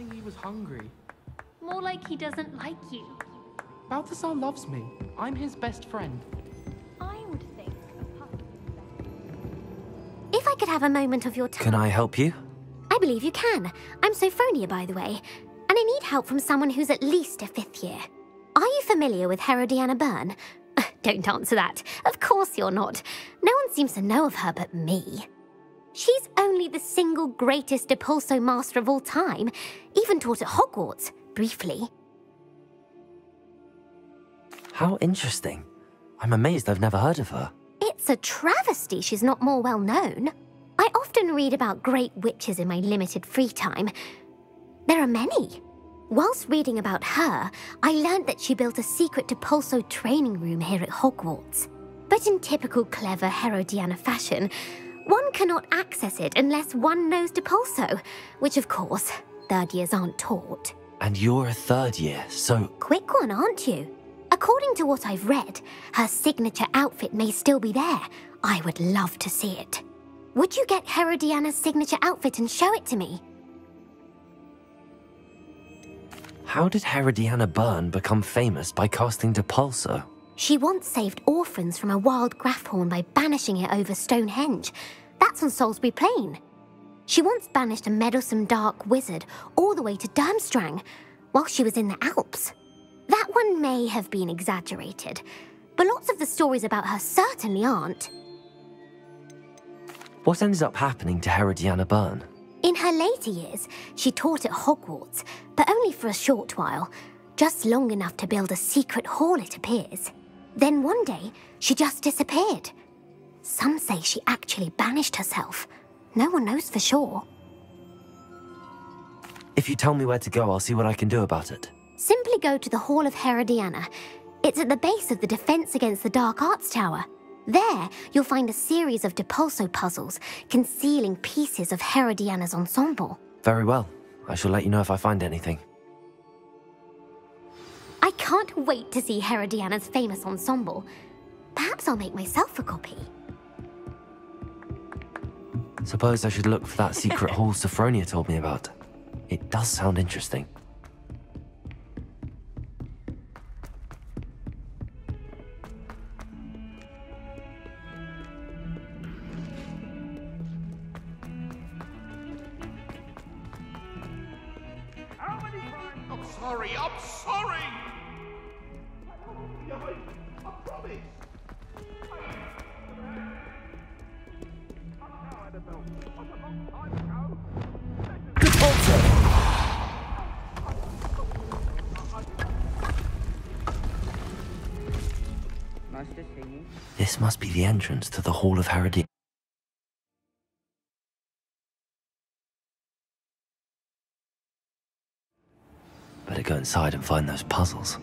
think he was hungry. More like he doesn't like you. Balthazar loves me. I'm his best friend. I would think a puppy. If I could have a moment of your time... Can I help you? I believe you can. I'm Sophronia, by the way, and I need help from someone who's at least a 5th year. Are you familiar with Herodiana Byrne? Don't answer that. Of course you're not. No one seems to know of her but me. She's only the single greatest Depulso master of all time, even taught at Hogwarts, briefly. How interesting. I'm amazed I've never heard of her. It's a travesty she's not more well known. I often read about great witches in my limited free time. There are many. Whilst reading about her, I learned that she built a secret Depulso training room here at Hogwarts. But in typical clever Herodiana fashion, one cannot access it unless one knows Depulso, which of course, 3rd years aren't taught. And you're a 3rd year, so... Quick one, aren't you? According to what I've read, her signature outfit may still be there. I would love to see it. Would you get Herodiana's signature outfit and show it to me? How did Herodiana Byrne become famous by casting Depulso? She once saved orphans from a wild Graffhorn by banishing it over Stonehenge. That's on Salisbury Plain. She once banished a meddlesome dark wizard all the way to Durmstrang while she was in the Alps. That one may have been exaggerated, but lots of the stories about her certainly aren't. What ended up happening to Herodiana Byrne? In her later years, she taught at Hogwarts, but only for a short while, just long enough to build a secret hall, it appears. Then one day, she just disappeared. Some say she actually banished herself. No one knows for sure. If you tell me where to go, I'll see what I can do about it. Simply go to the Hall of Herodiana. It's at the base of the Defense Against the Dark Arts Tower. There, you'll find a series of Depulso puzzles concealing pieces of Herodiana's ensemble. Very well. I shall let you know if I find anything. I can't wait to see Herodiana's famous ensemble. Perhaps I'll make myself a copy. Suppose I should look for that secret hall Sophronia told me about. It does sound interesting. I'm sorry! I promise! Nice to see you. This must be the entrance to the Hall of Herodiana. Better go inside and find those puzzles.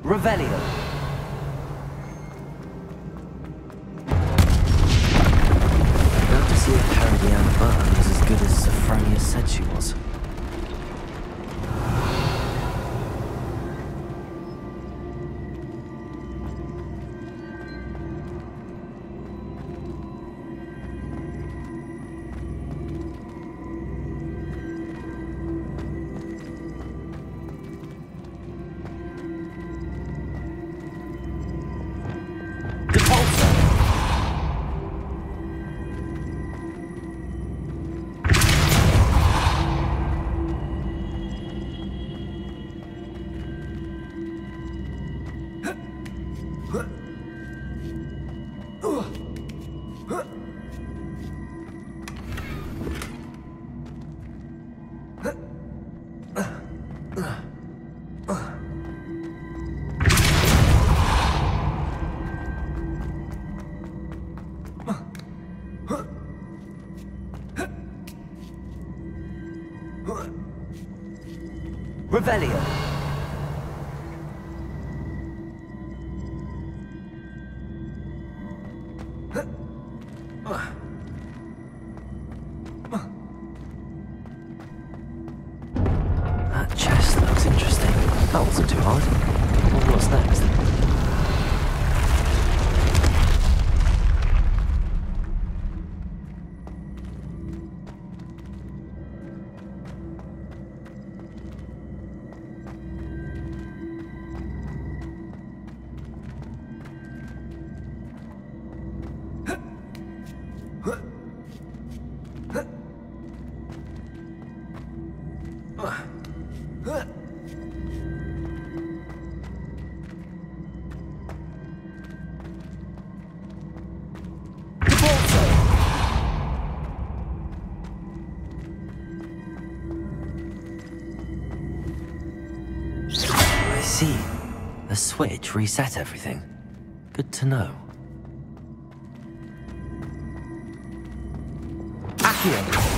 Revelio! Now to see if Herodiana Byrne was as good as Sophronia said she was. Revelio. That chest looks interesting. That wasn't too hard. I wonder what's next. see. The switch reset everything. Good to know. Accio!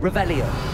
Revelio.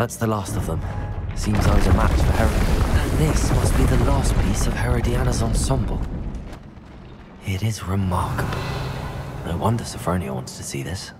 That's the last of them. Seems I was a match for Herodiana. And this must be the last piece of Herodiana's ensemble. It is remarkable. No wonder Sophronia wants to see this.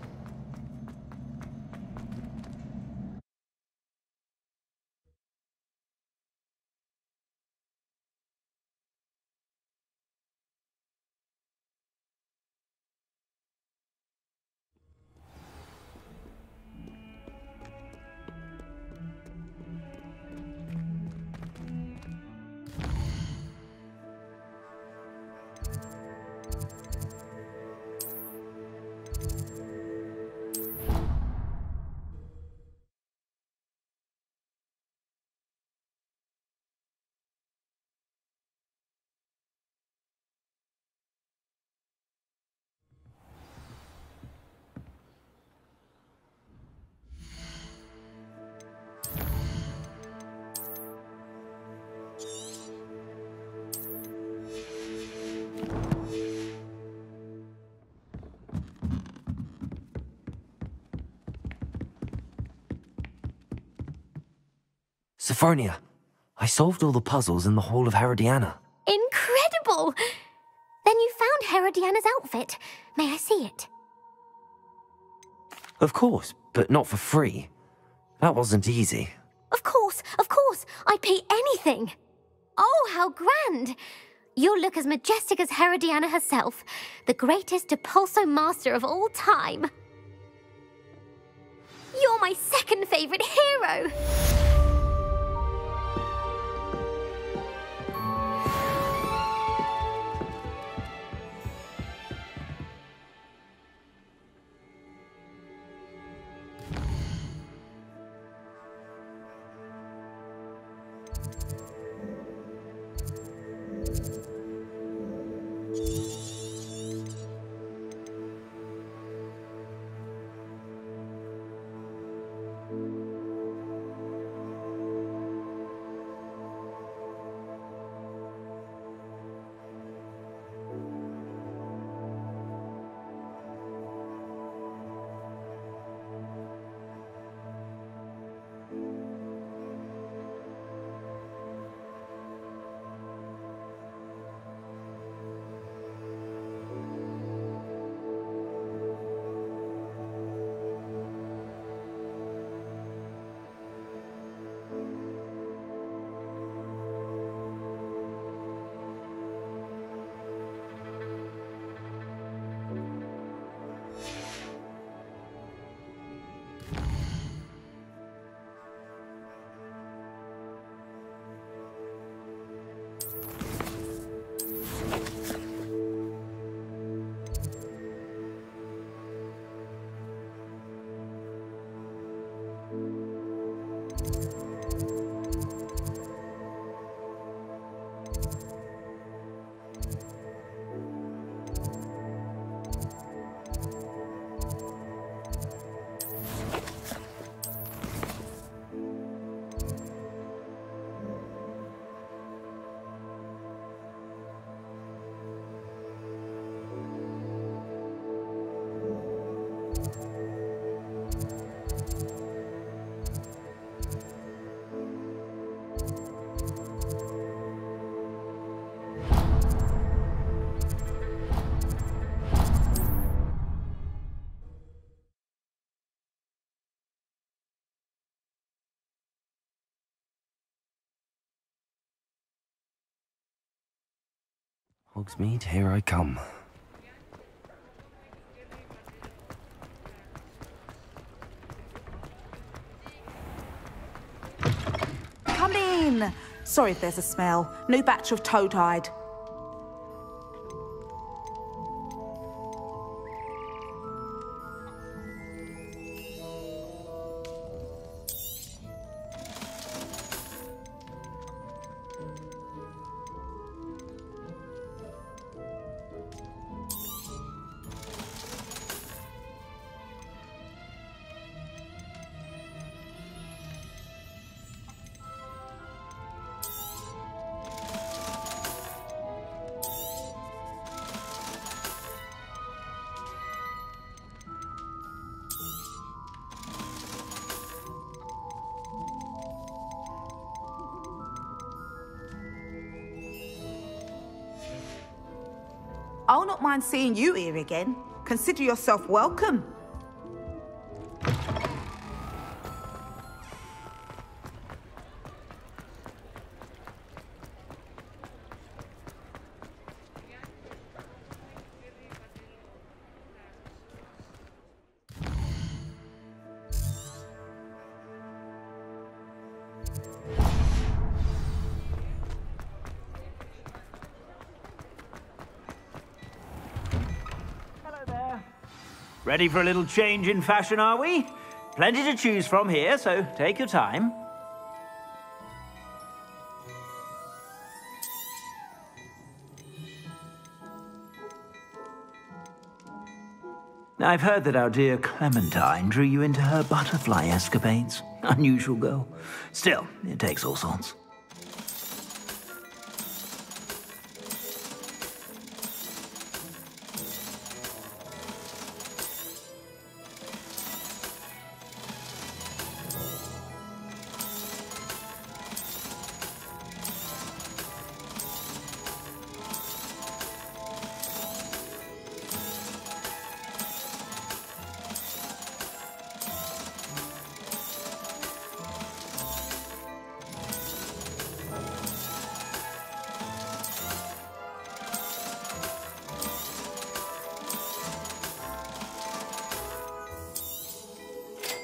Sophronia, I solved all the puzzles in the Hall of Herodiana. Incredible! Then you found Herodiana's outfit. May I see it? Of course, but not for free. That wasn't easy. Of course, I'd pay anything. Oh, how grand! You'll look as majestic as Herodiana herself, the greatest Depulso master of all time. You're my second favorite hero! Hogsmeade, here I come. Come in! Sorry if there's a smell. New batch of toad-hide. I'll not mind seeing you here again. Consider yourself welcome. Ready for a little change in fashion, are we? Plenty to choose from here, so take your time. I've heard that our dear Clementine drew you into her butterfly escapades. Unusual girl. Still, it takes all sorts.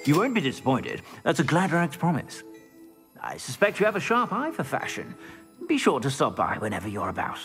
You won't be disappointed. That's a Gladrag's promise. I suspect you have a sharp eye for fashion. Be sure to stop by whenever you're about.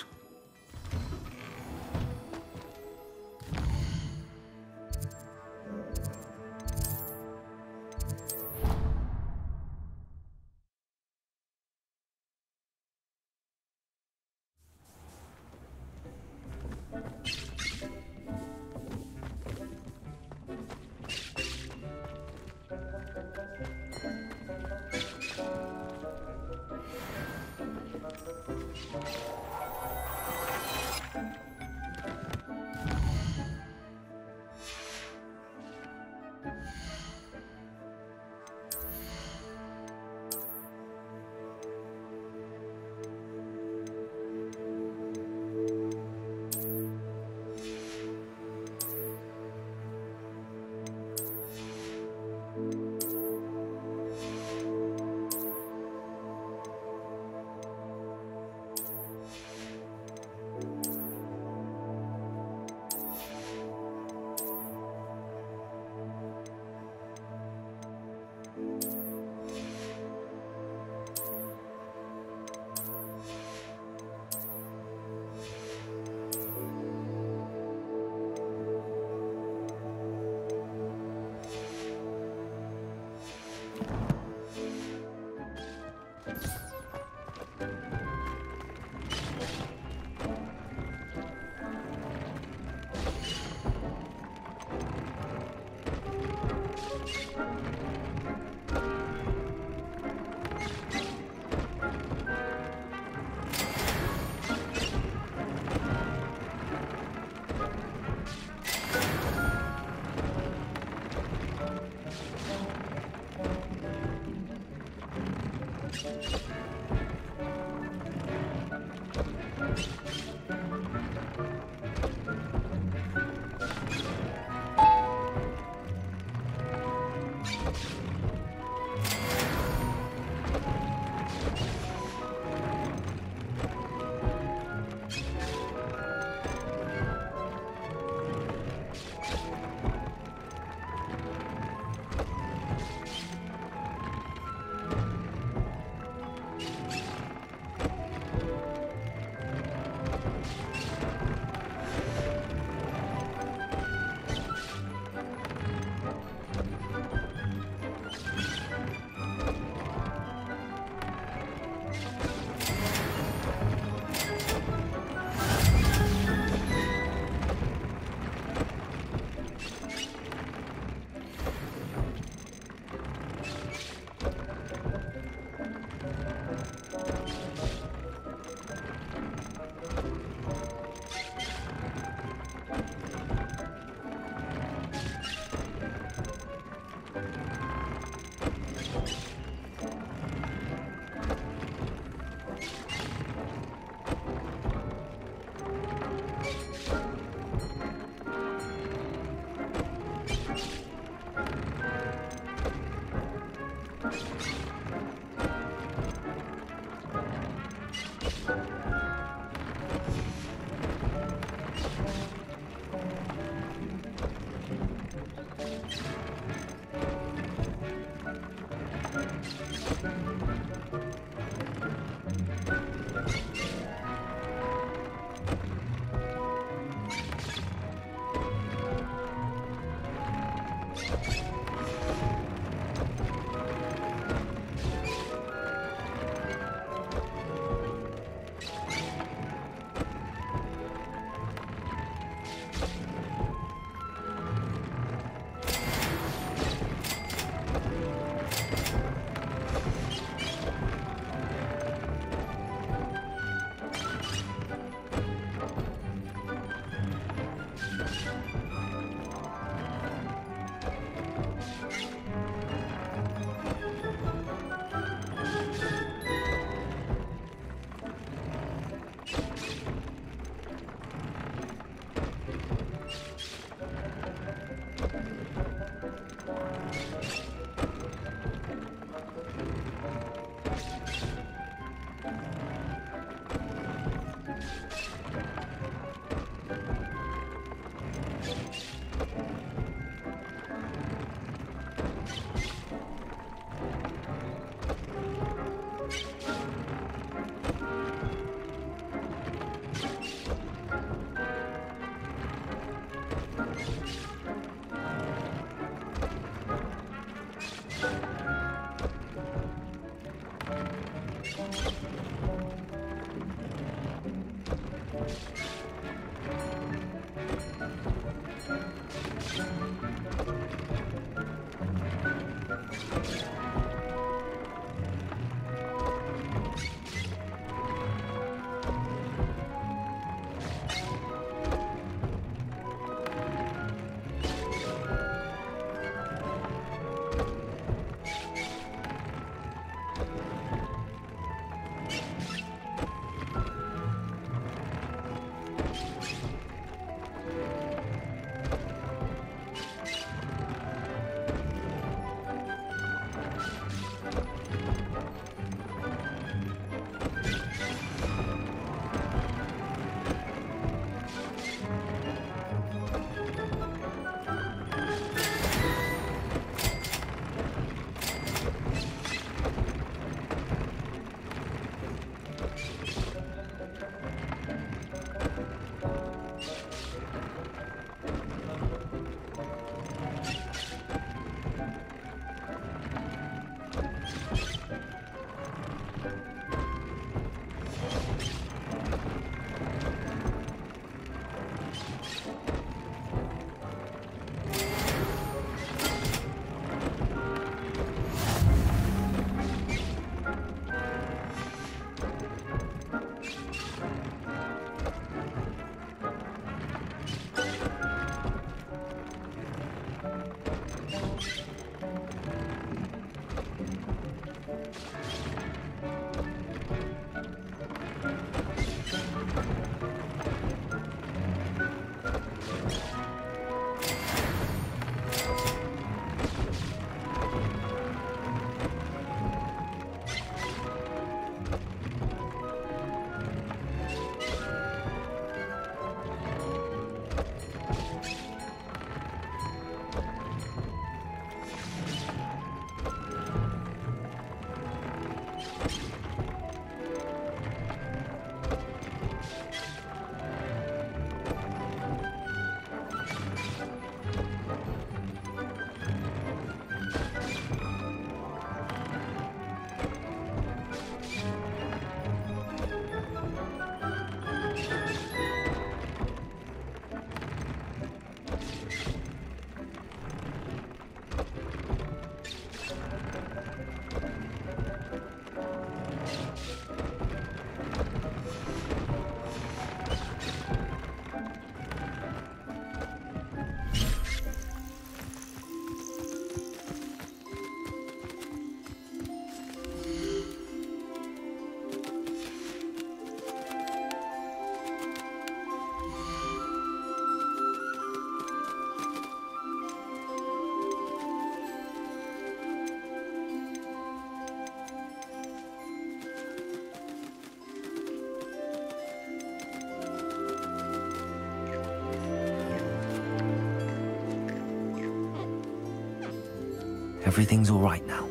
Everything's all right now.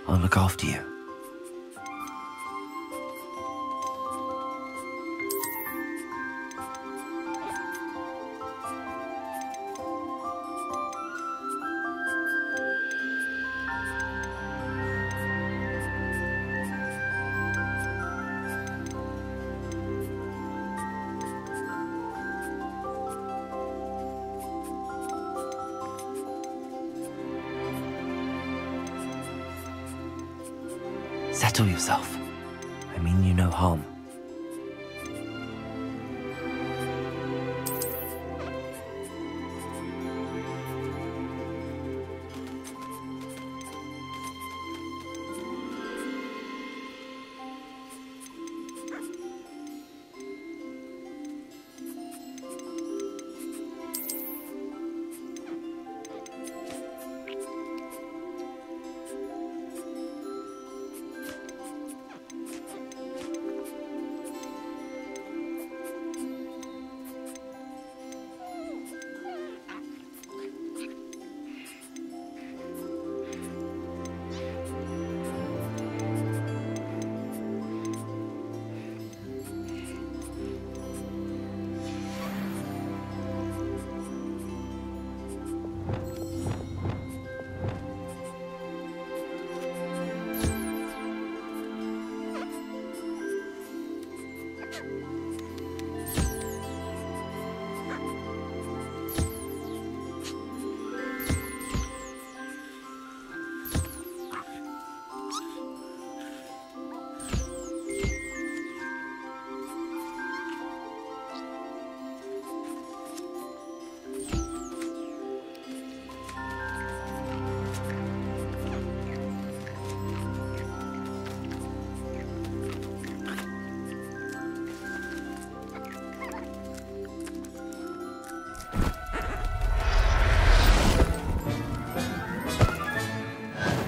I'll look after you. Settle yourself. I mean you no harm.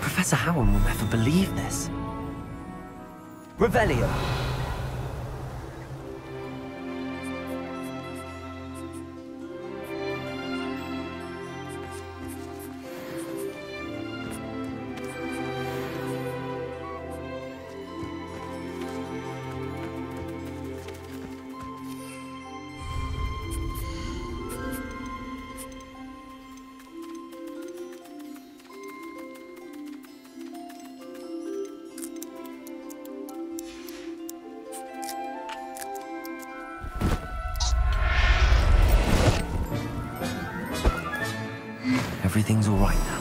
Professor Howard will never believe this. Revelio. Everything's all right now.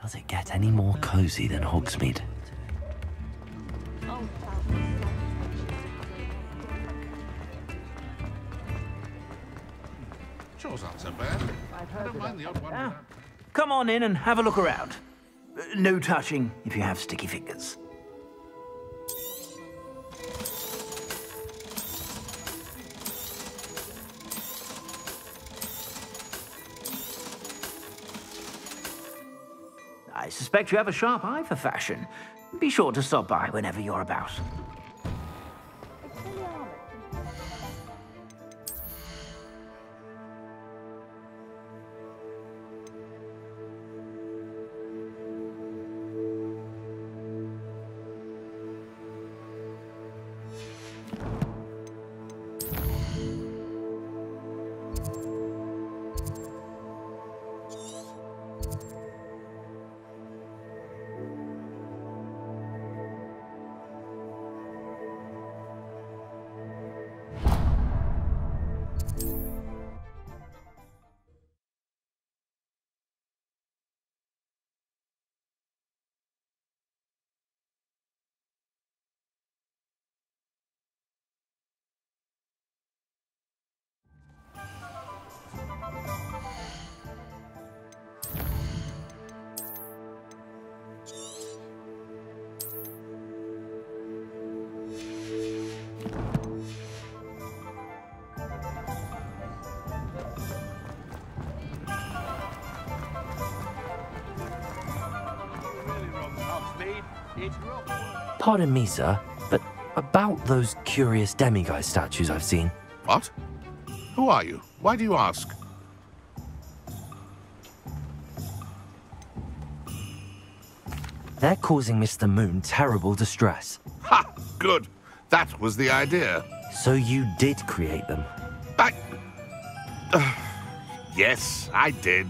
Does it get any more cozy than Hogsmeade? Chore's not so bad. I don't mind the odd one. Come on in and have a look around. No touching if you have sticky fingers. I suspect you have a sharp eye for fashion. Be sure to stop by whenever you're about. Pardon me, sir, but about those curious demiguise statues I've seen. What? Who are you? Why do you ask? They're causing Mr. Moon terrible distress. Ha! Good. That was the idea. So you did create them? Yes, I did.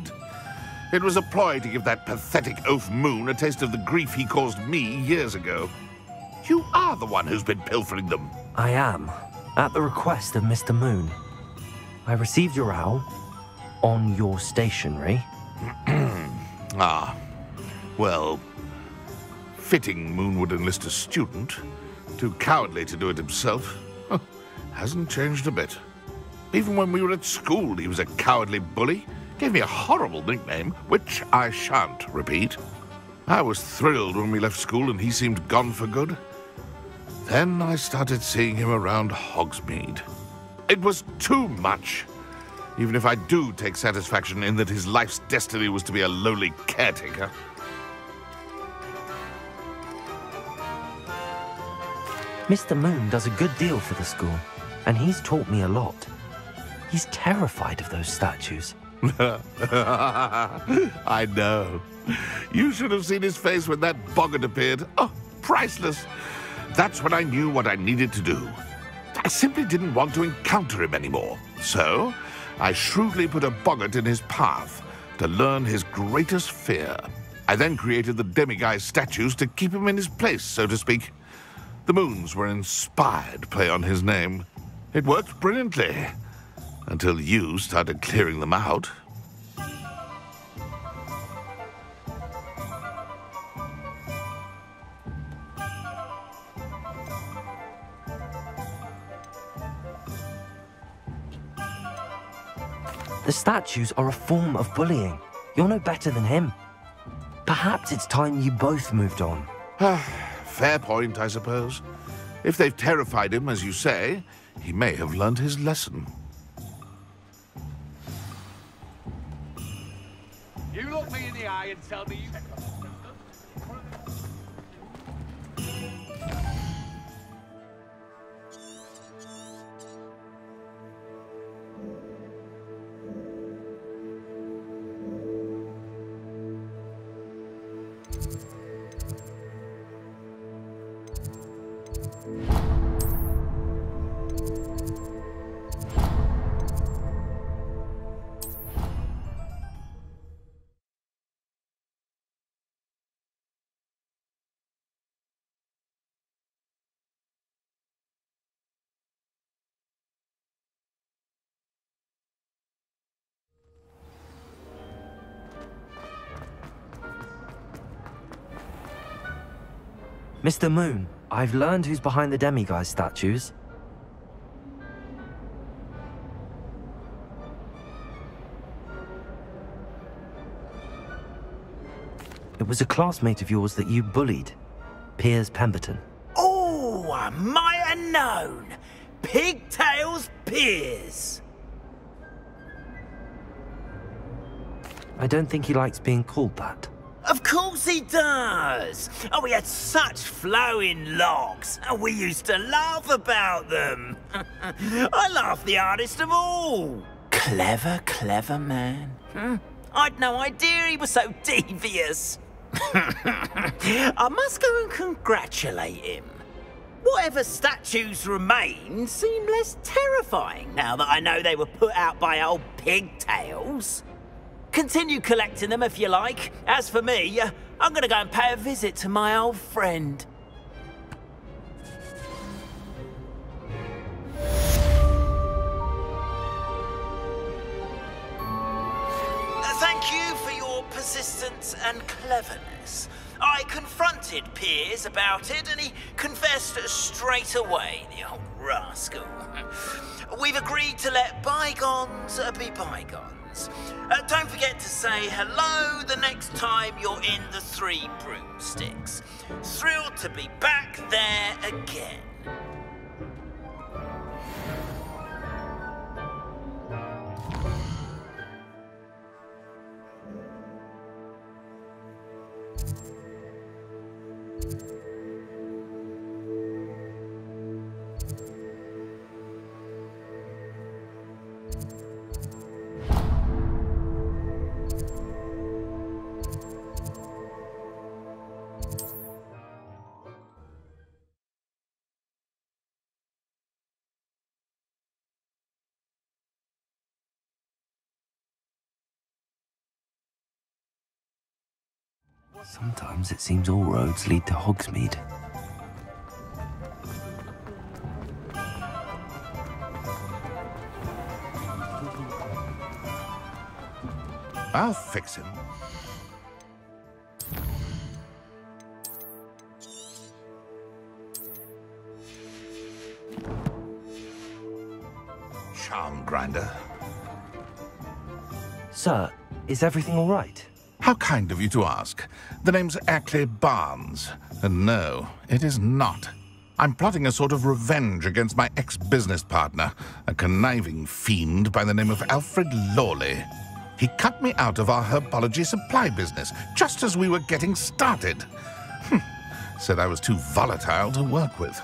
It was a ploy to give that pathetic oaf Moon a taste of the grief he caused me years ago. You are the one who's been pilfering them. I am, at the request of Mr. Moon. I received your owl on your stationery. Ah, well, fitting Moon would enlist a student. Too cowardly to do it himself. Hasn't changed a bit. Even when we were at school, he was a cowardly bully. Gave me a horrible nickname, which I shan't repeat. I was thrilled when we left school and he seemed gone for good. Then I started seeing him around Hogsmeade. It was too much. Even if I do take satisfaction in that his life's destiny was to be a lowly caretaker. Mr. Moon does a good deal for the school, and he's taught me a lot. He's terrified of those statues. I know. You should have seen his face when that boggart appeared. Oh, priceless. That's when I knew what I needed to do. I simply didn't want to encounter him anymore. So, I shrewdly put a boggart in his path to learn his greatest fear. I then created the demiguise statues to keep him in his place, so to speak. The moons were an inspired play on his name. It worked brilliantly. Until you started clearing them out. The statues are a form of bullying. You're no better than him. Perhaps it's time you both moved on. Fair point, I suppose. If they've terrified him, as you say, he may have learned his lesson. You look me in the eye and tell me you... Mr. Moon, I've learned who's behind the demiguise statues. It was a classmate of yours that you bullied, Piers Pemberton. Oh, I might have known. Pigtails Piers. I don't think he likes being called that. Of course he does. Oh, we had such flowing locks, and we used to laugh about them. I laughed the hardest of all. Clever, clever man. I'd no idea he was so devious. I must go and congratulate him. Whatever statues remain seem less terrifying now that I know they were put out by old pigtails. Continue collecting them if you like. As for me, I'm gonna go and pay a visit to my old friend. Thank you for your persistence and cleverness. I confronted Piers about it, and he confessed straight away, the old rascal. We've agreed to let bygones be bygones. Don't forget to say hello the next time you're in the Three Broomsticks. Thrilled to be back there again. Sometimes it seems all roads lead to Hogsmeade. I'll fix him. Charm grinder. Sir, is everything all right? How kind of you to ask. The name's Ackley Barnes. And no, it is not. I'm plotting a sort of revenge against my ex-business partner, a conniving fiend by the name of Alfred Lawley. He cut me out of our herbology supply business just as we were getting started. Said I was too volatile to work with.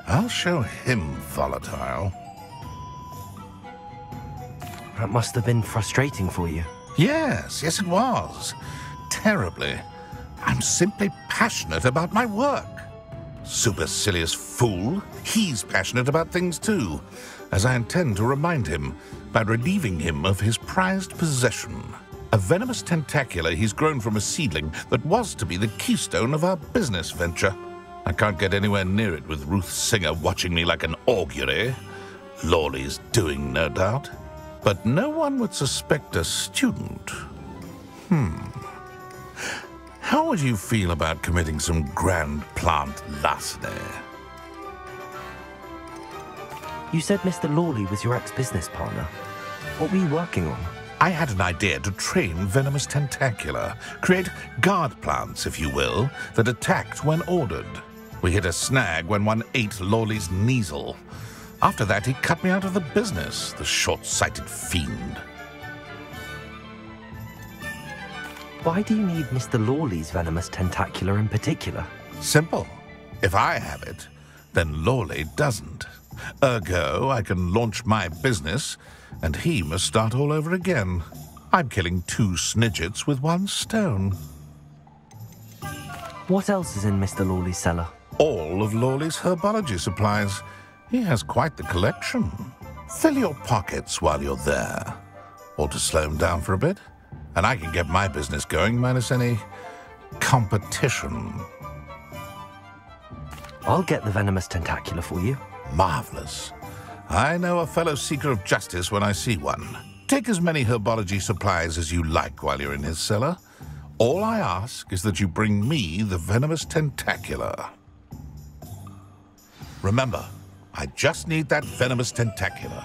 I'll show him volatile. That must have been frustrating for you. Yes, it was. Terribly. I'm simply passionate about my work. Supercilious fool. He's passionate about things too, as I intend to remind him by relieving him of his prized possession. A venomous tentacular he's grown from a seedling that was to be the keystone of our business venture. I can't get anywhere near it with Ruth Singer watching me like an augury. Lawley's doing, no doubt. But no one would suspect a student. How would you feel about committing some grand plant larceny? You said Mr. Lawley was your ex-business partner. What were you working on? I had an idea to train venomous tentacula, create guard plants, if you will, that attacked when ordered. We hit a snag when one ate Lawley's Kneasel. After that, he cut me out of the business, the short-sighted fiend. Why do you need Mr. Lawley's venomous tentacular in particular? Simple. If I have it, then Lawley doesn't. Ergo, I can launch my business, and he must start all over again. I'm killing 2 snidgets with 1 stone. What else is in Mr. Lawley's cellar? All of Lawley's herbology supplies. He has quite the collection. Fill your pockets while you're there. Or to slow him down for a bit, and I can get my business going minus any competition. I'll get the venomous tentacular for you. Marvelous. I know a fellow seeker of justice when I see one. Take as many herbology supplies as you like while you're in his cellar. All I ask is that you bring me the venomous tentacular. Remember, I just need that venomous tentacular.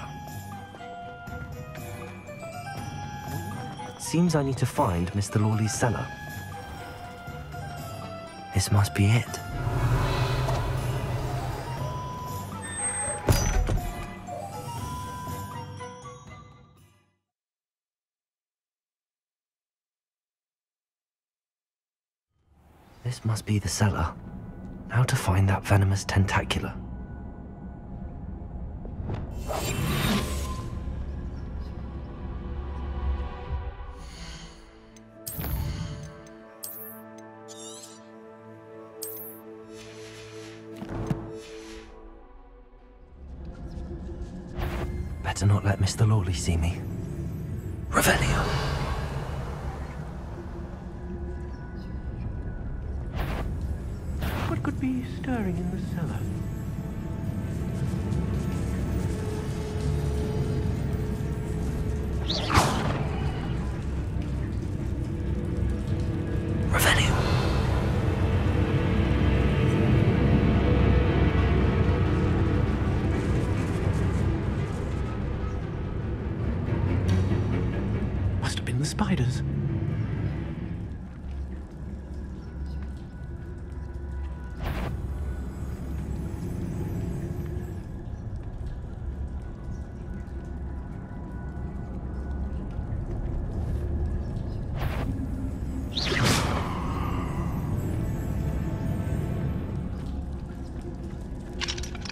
Seems I need to find Mr. Lawley's cellar. This must be it. This must be the cellar. Now to find that venomous tentacular. Better not let Mr. Lawley see me. Revelio. What could be stirring in the cellar? Revelio. Must have been the spiders.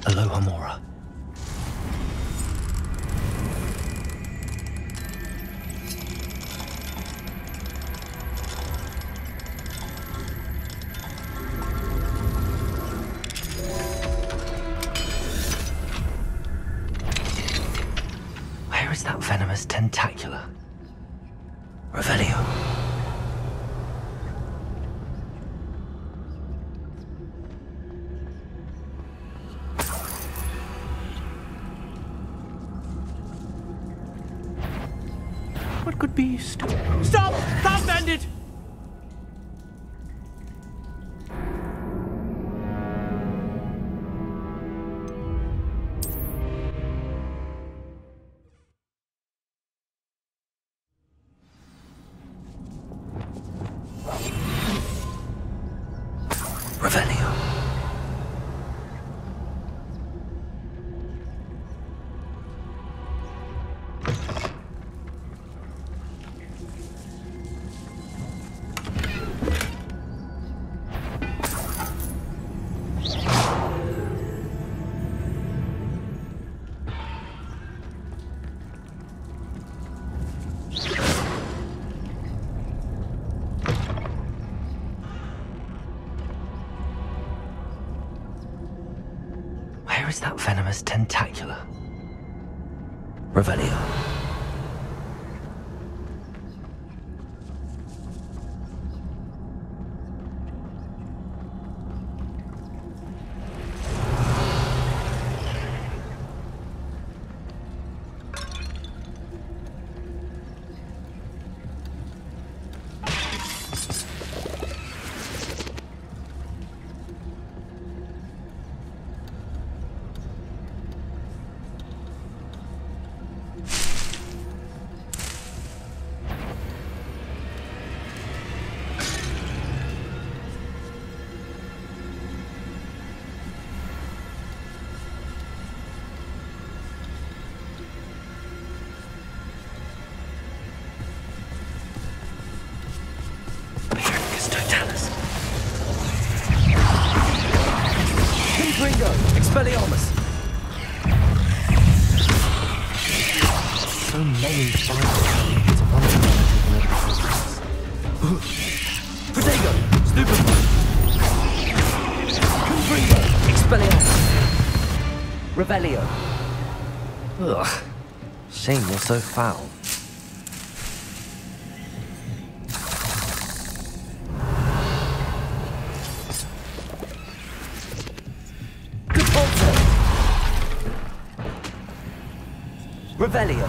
Aloha Mora. Where is that venomous tentacular? Revelio. What could be Stop! Stop, bandit! Revelio. Where is that venomous tentacular? Revelio. Expelliarmus! So many fires. It's Protego! Stupefy! Confringo! Expelliarmus! Revelio! Ugh. Shame you're so foul. Revelio.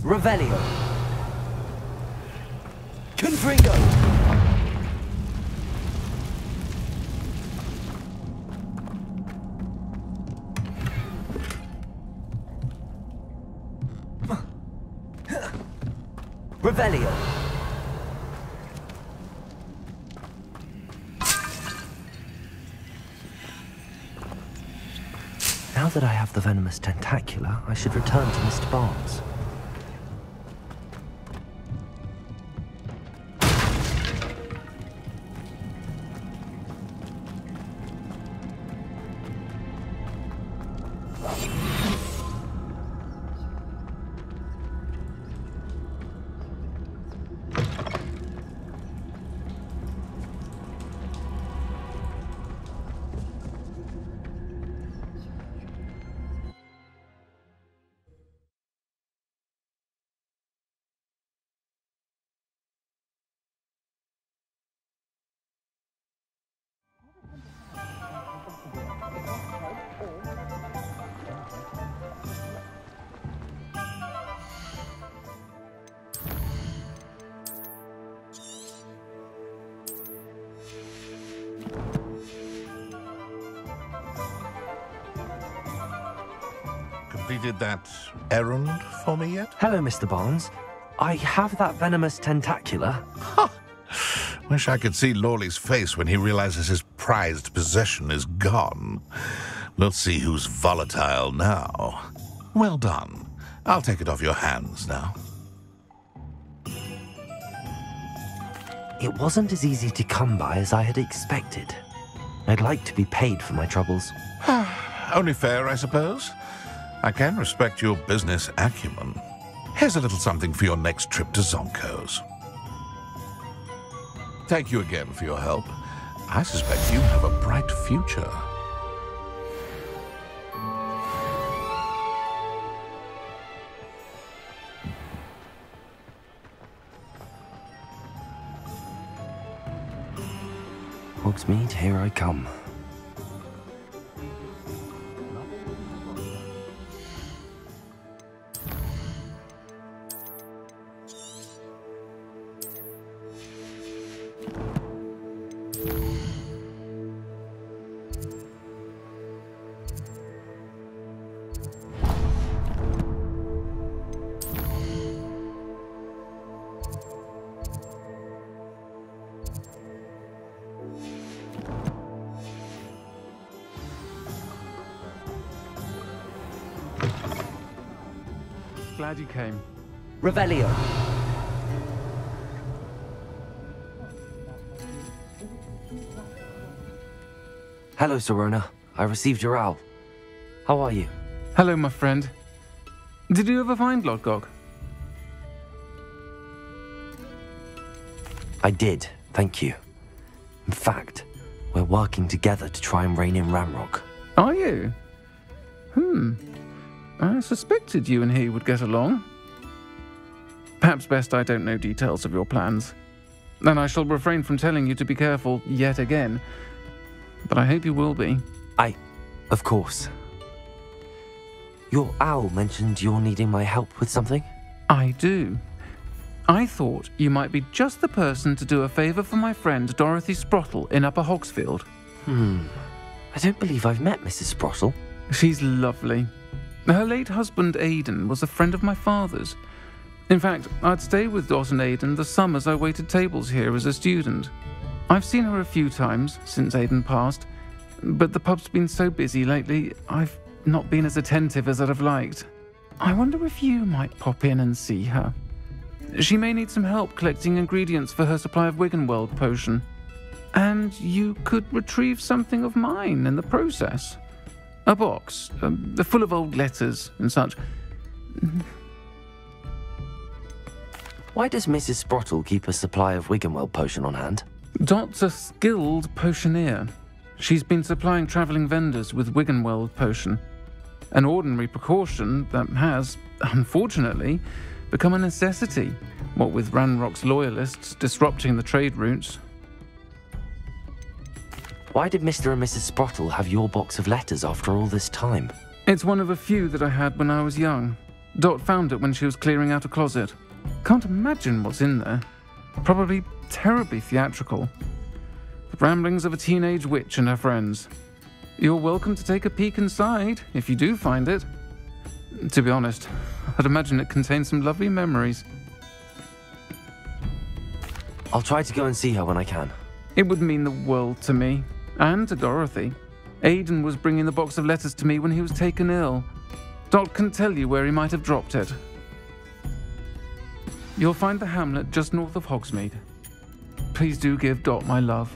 Revelio. Confringo. Revelio. Now that I have the venomous tentacula, I should return to Mr. Barnes. Completed that errand for me yet? Hello, Mr. Barnes. I have that venomous tentacula. Wish I could see Lawley's face when he realizes his prized possession is gone. We'll see who's volatile now. Well done. I'll take it off your hands now. It wasn't as easy to come by as I had expected. I'd like to be paid for my troubles. Only fair, I suppose. I can respect your business acumen. Here's a little something for your next trip to Zonko's. Thank you again for your help. I suspect you have a bright future. Hogsmeade, here I come. Glad you came. Revelio. Hello, Serona. I received your owl. How are you? Hello, my friend. Did you ever find Lodgok? I did, thank you. In fact, we're working together to try and rein in Ramrock. Are you? I suspected you and he would get along. Perhaps best I don't know details of your plans. Then I shall refrain from telling you to be careful yet again. But I hope you will be. Of course. Your owl mentioned you're needing my help with something? I do. I thought you might be just the person to do a favour for my friend Dorothy Sprottle in Upper Hogsfield. I don't believe I've met Mrs. Sprottle. She's lovely. Her late husband Aidan was a friend of my father's. In fact, I'd stay with Dot and Aidan the summers I waited tables here as a student. I've seen her a few times since Aidan passed, but the pub's been so busy lately, I've not been as attentive as I'd have liked. I wonder if you might pop in and see her. She may need some help collecting ingredients for her supply of Wiggenweld potion. And you could retrieve something of mine in the process. A box, full of old letters and such. Why does Mrs. Sprottle keep a supply of Wiggenweld potion on hand? Dot's a skilled potioneer. She's been supplying travelling vendors with Wiggenweld potion. An ordinary precaution that has, unfortunately, become a necessity, what with Ranrock's loyalists disrupting the trade routes. Why did Mr. and Mrs. Sprottle have your box of letters after all this time? It's one of a few that I had when I was young. Dot found it when she was clearing out a closet. Can't imagine what's in there. Probably terribly theatrical. The ramblings of a teenage witch and her friends. You're welcome to take a peek inside, if you do find it. To be honest, I'd imagine it contains some lovely memories. I'll try to go and see her when I can. It would mean the world to me, and to Dorothy. Aidan was bringing the box of letters to me when he was taken ill. Dot can tell you where he might have dropped it. You'll find the hamlet just north of Hogsmeade. Please do give Dot my love.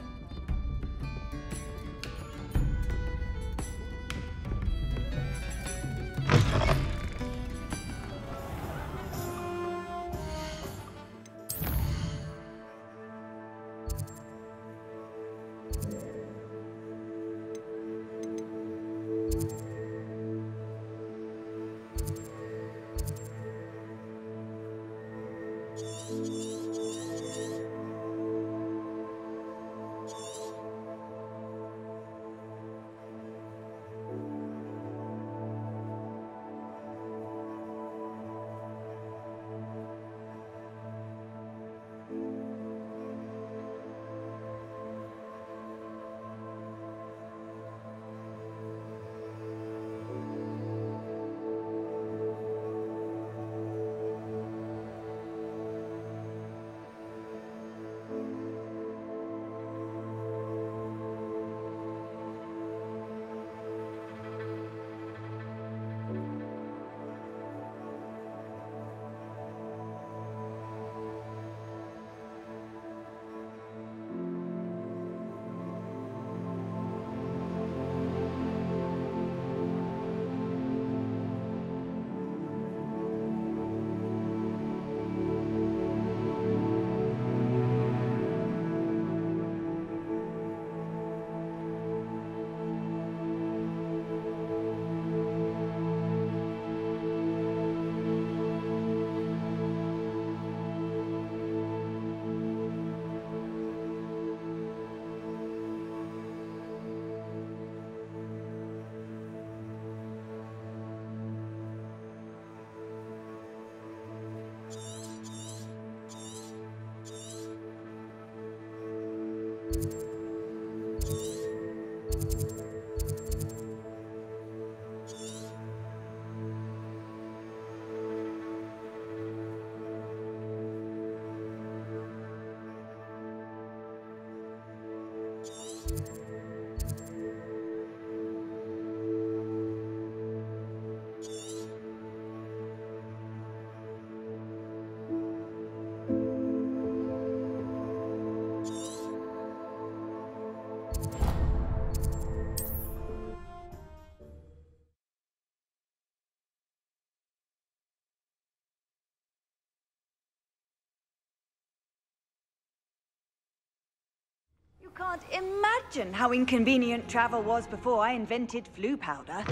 Can't imagine how inconvenient travel was before I invented flu powder.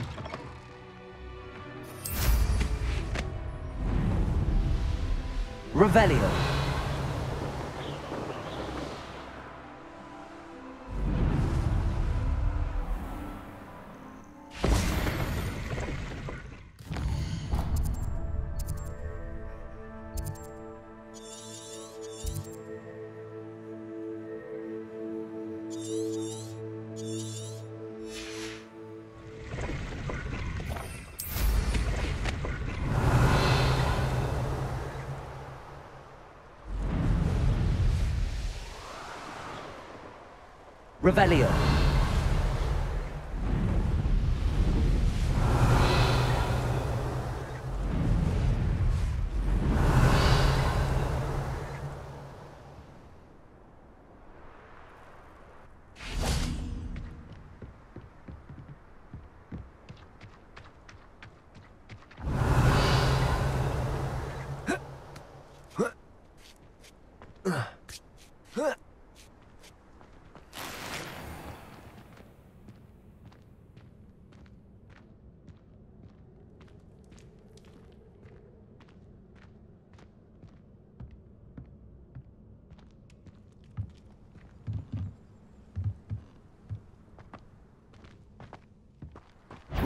Revelio. Revelio.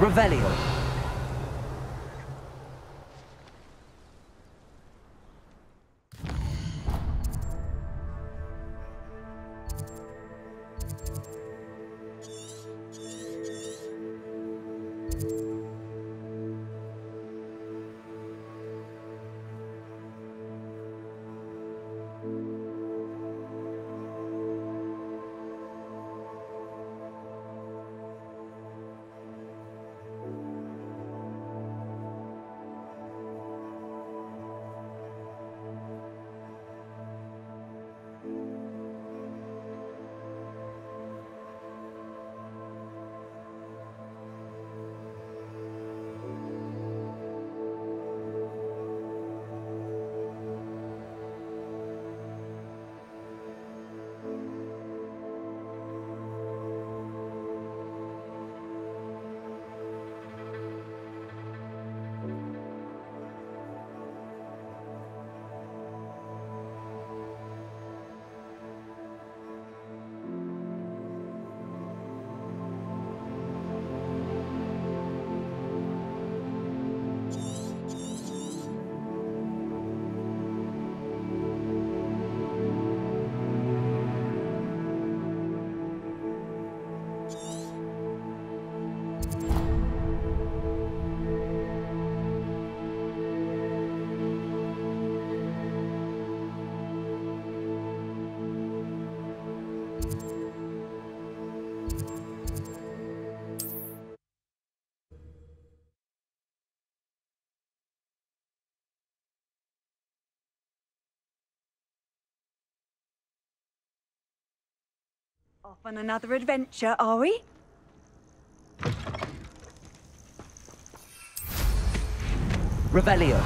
Revelio. Off on another adventure, are we? Revelio.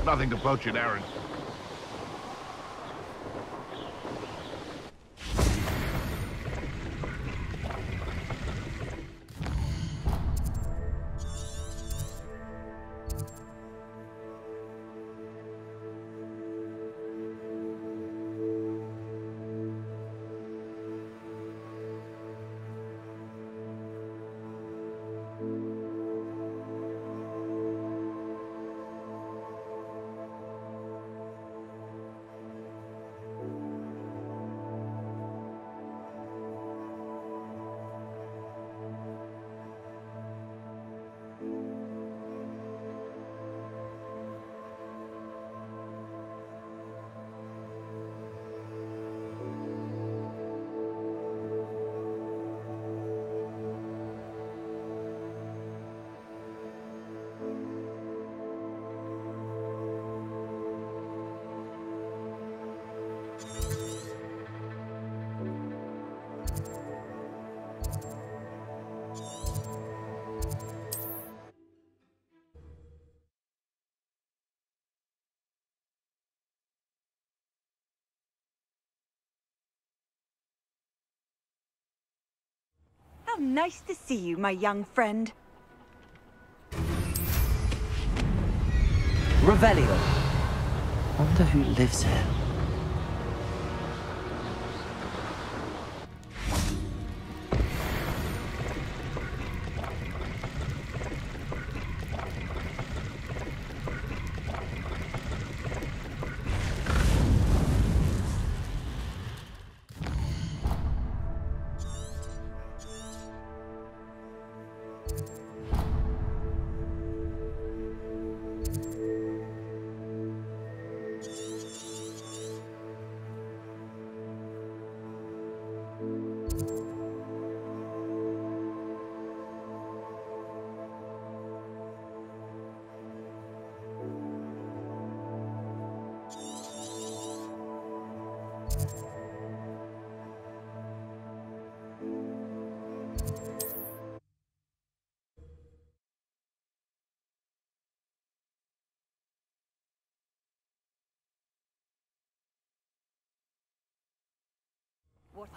Nothing to poach in Aaron. How nice to see you, my young friend. Revelio. Wonder who lives here.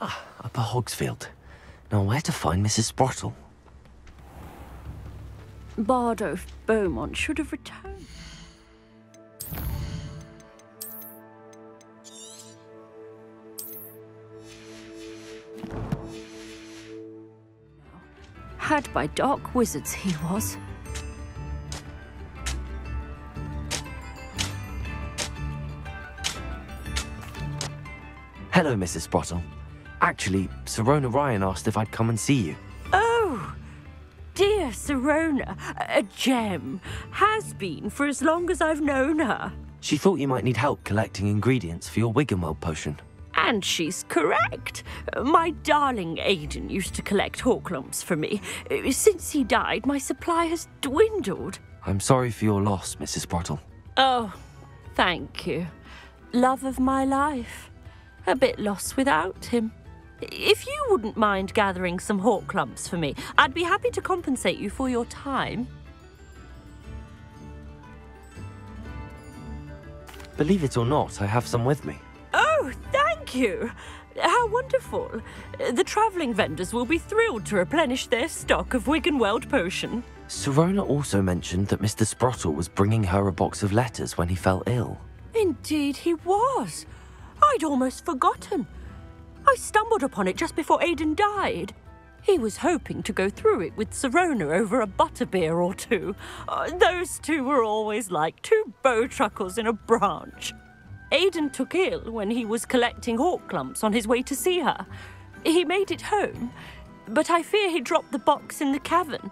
Ah, up a Hogsfield. Now where to find Mrs. Sprottle? Bardo Beaumont should have returned. Had by dark wizards he was. Hello, Mrs. Sprottle. Actually, Sirona Ryan asked if I'd come and see you. Oh, dear Sirona, a gem. Has been for as long as I've known her. She thought you might need help collecting ingredients for your Wiggenweld potion. And she's correct. My darling Aiden used to collect Horklumps for me. Since he died, my supply has dwindled. I'm sorry for your loss, Mrs. Sprottle. Oh, thank you. Love of my life. A bit lost without him. If you wouldn't mind gathering some Horklumps for me, I'd be happy to compensate you for your time. Believe it or not, I have some with me. Oh, thank you. How wonderful. The travelling vendors will be thrilled to replenish their stock of Wiggenweld potion. Sirona also mentioned that Mr. Sprottle was bringing her a box of letters when he fell ill. Indeed he was. I'd almost forgotten. I stumbled upon it just before Aiden died. He was hoping to go through it with Sirona over a butterbeer or two. Those two were always like two bowtruckles in a branch. Aiden took ill when he was collecting Horklumps on his way to see her. He made it home, but I fear he dropped the box in the cavern.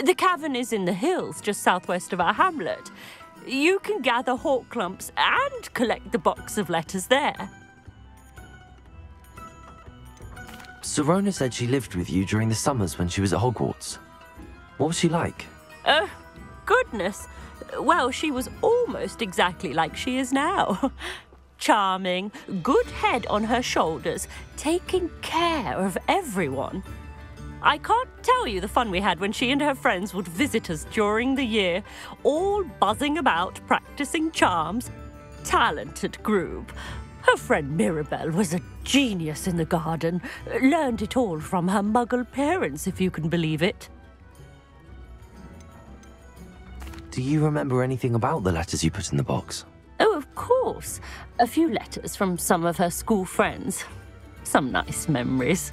The cavern is in the hills just southwest of our hamlet. You can gather Horklumps and collect the box of letters there. Sirona said she lived with you during the summers when she was at Hogwarts. What was she like? Goodness. Well, she was almost exactly like she is now. Charming, good head on her shoulders, taking care of everyone. I can't tell you the fun we had when she and her friends would visit us during the year, all buzzing about, practicing charms. Talented group. Her friend Mirabelle was a genius in the garden. Learned it all from her muggle parents, if you can believe it. Do you remember anything about the letters you put in the box? Oh, of course. A few letters from some of her school friends. Some nice memories.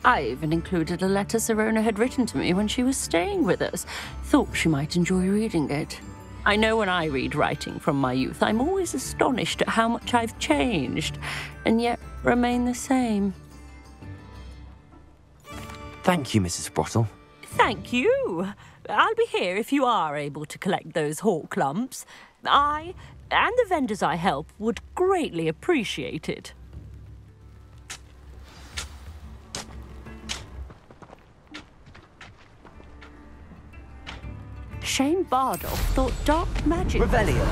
I even included a letter Sirona had written to me when she was staying with us. Thought she might enjoy reading it. I know when I read writing from my youth, I'm always astonished at how much I've changed, and yet remain the same. Thank you, Mrs. Sprottle. Thank you. I'll be here if you are able to collect those Horklumps. I, and the vendors I help, would greatly appreciate it. Shane Bardolph thought dark magic... Revelio.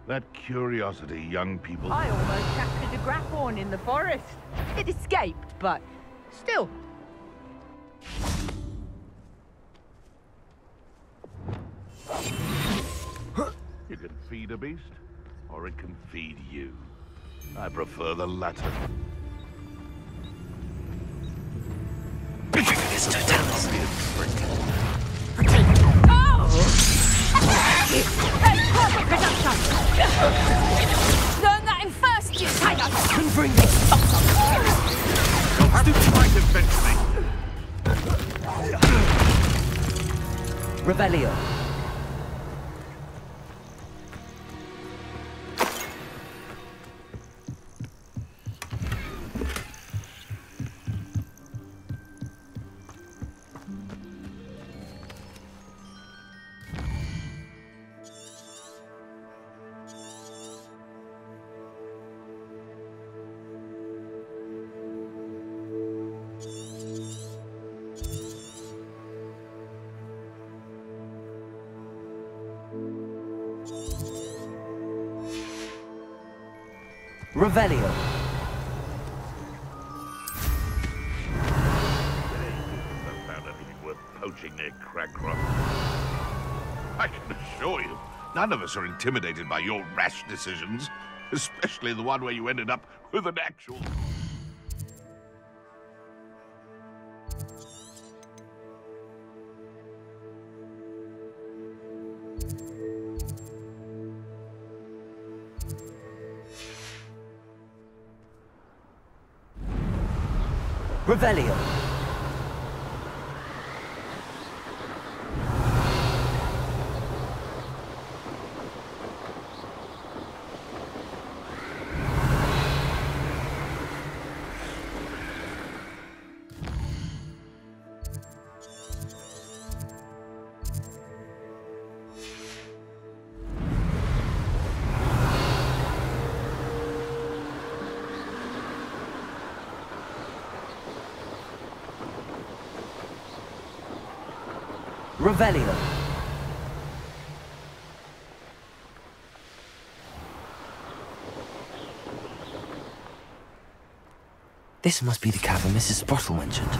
That curiosity young people... I almost captured a grapphorn in the forest. It escaped, but still. You can feed a beast, or it can feed you. I prefer the latter. Learn that in first, you tiger! Can bring this up. You'll have to fight eventually. Revelio. Revelio. Never found anything worth poaching near Cragcroft. I can assure you, none of us are intimidated by your rash decisions. Especially the one where you ended up with an actual... Revelio. Revelio. This must be the cabin Mrs. Sprottle mentioned.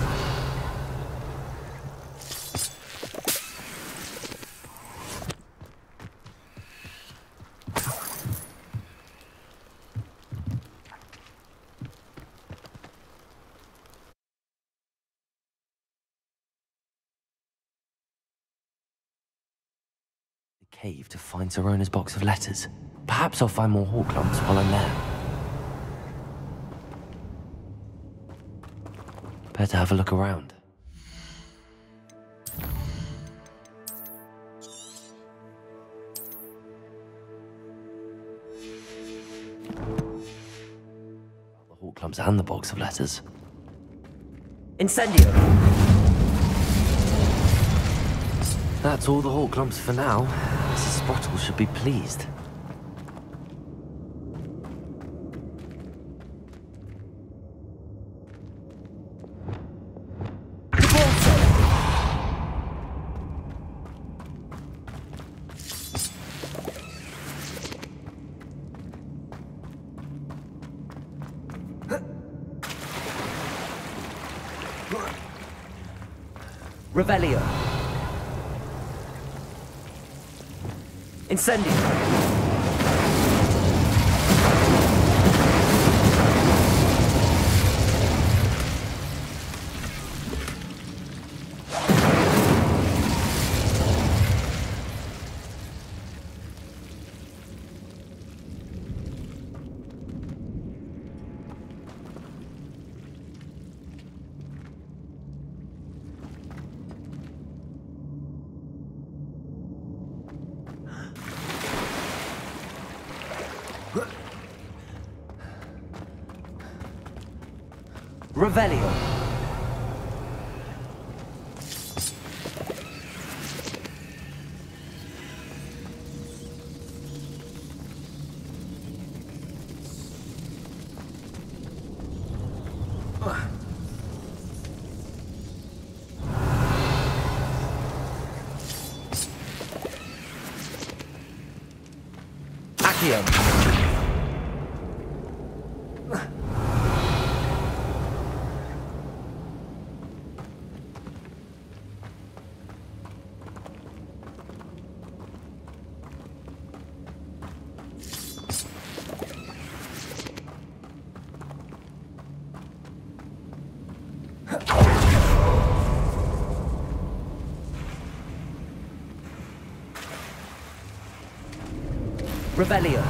Cave to find Zerona's box of letters. Perhaps I'll find more hawk lumps while I'm there. Better have a look around. The hawk lumps and the box of letters. Incendio! That's all the hawk lumps for now. Mrs. Sprottle should be pleased. Revelio. Incendio. Revelio. Accio. Revelio.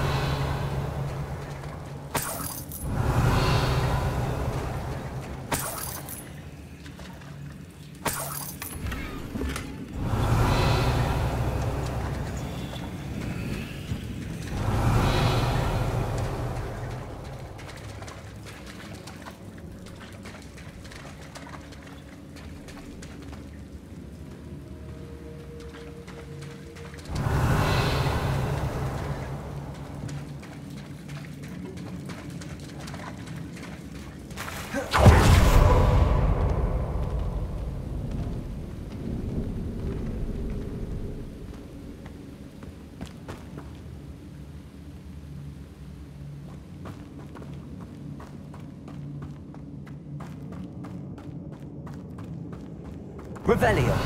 Revelio.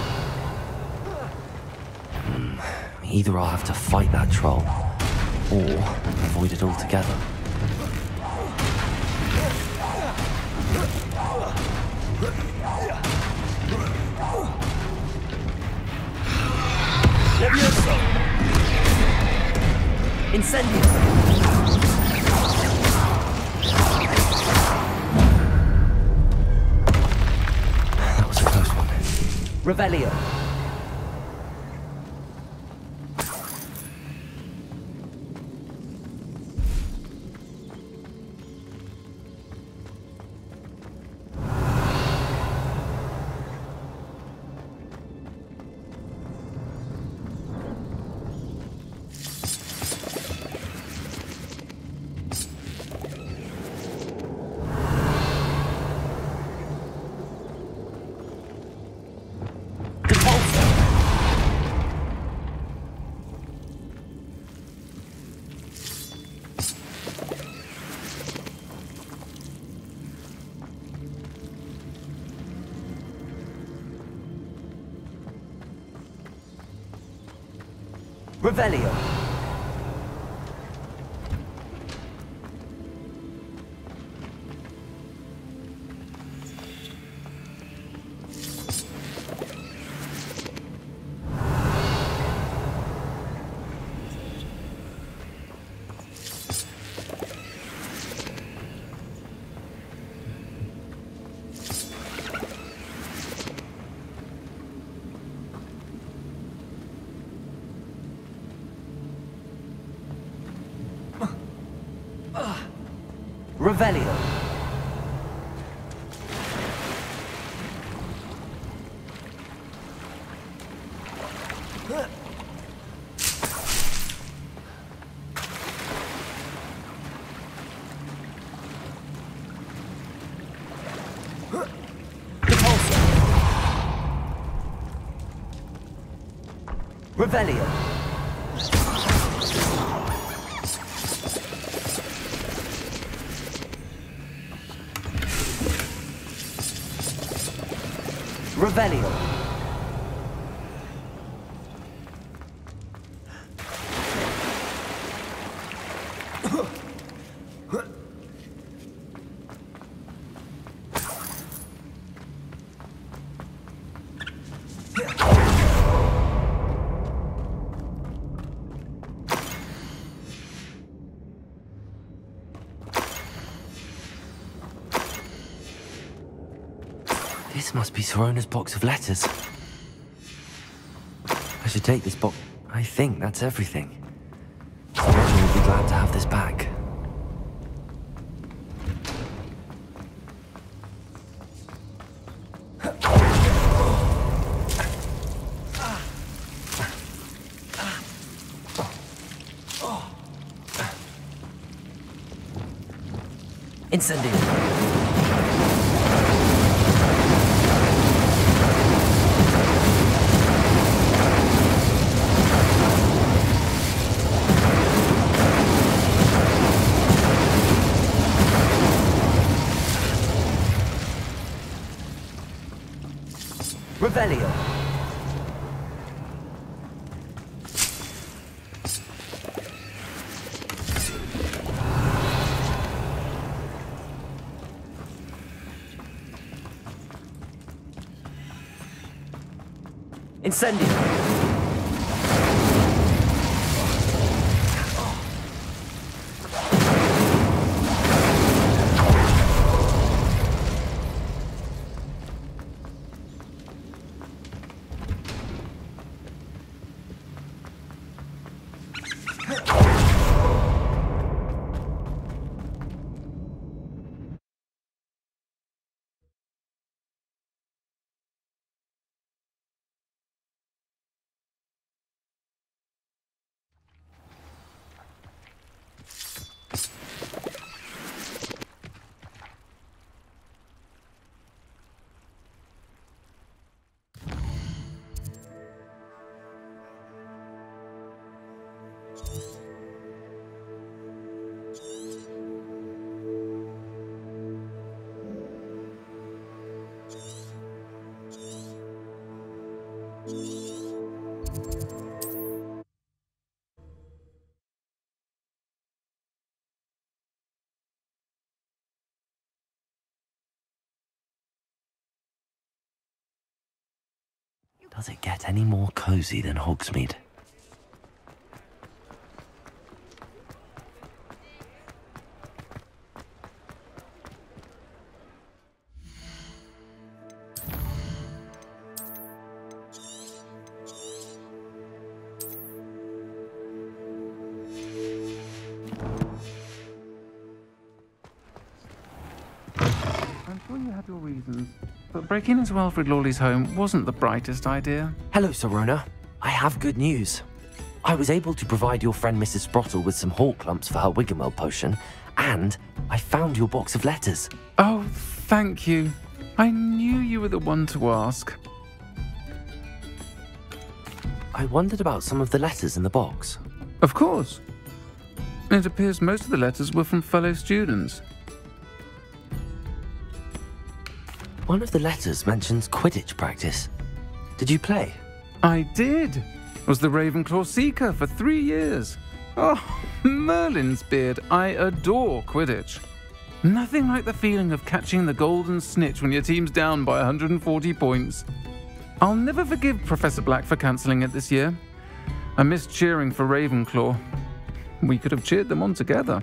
Either I'll have to fight that troll, or avoid it altogether. Incendio! That was a close one. Revelio. Revelio. Revelio. Revelio. Revelio. This must be Sorona's box of letters. I should take this box. I think that's everything. Sorona will be glad to have this back. Incendio. Revelio. Incendio. Does it get any more cozy than Hogsmeade? I'm sure you had your reasons, but breaking into Alfred Lawley's home wasn't the brightest idea. Hello, Sirona. I have good news. I was able to provide your friend Mrs. Sprottle with some hall clumps for her Wiggenweld potion, and I found your box of letters. Oh, thank you. I knew you were the one to ask. I wondered about some of the letters in the box. Of course. It appears most of the letters were from fellow students. One of the letters mentions Quidditch practice. Did you play? I did. Was the Ravenclaw Seeker for 3 years. Oh, Merlin's beard. I adore Quidditch. Nothing like the feeling of catching the golden snitch when your team's down by 140 points. I'll never forgive Professor Black for cancelling it this year. I missed cheering for Ravenclaw. We could have cheered them on together.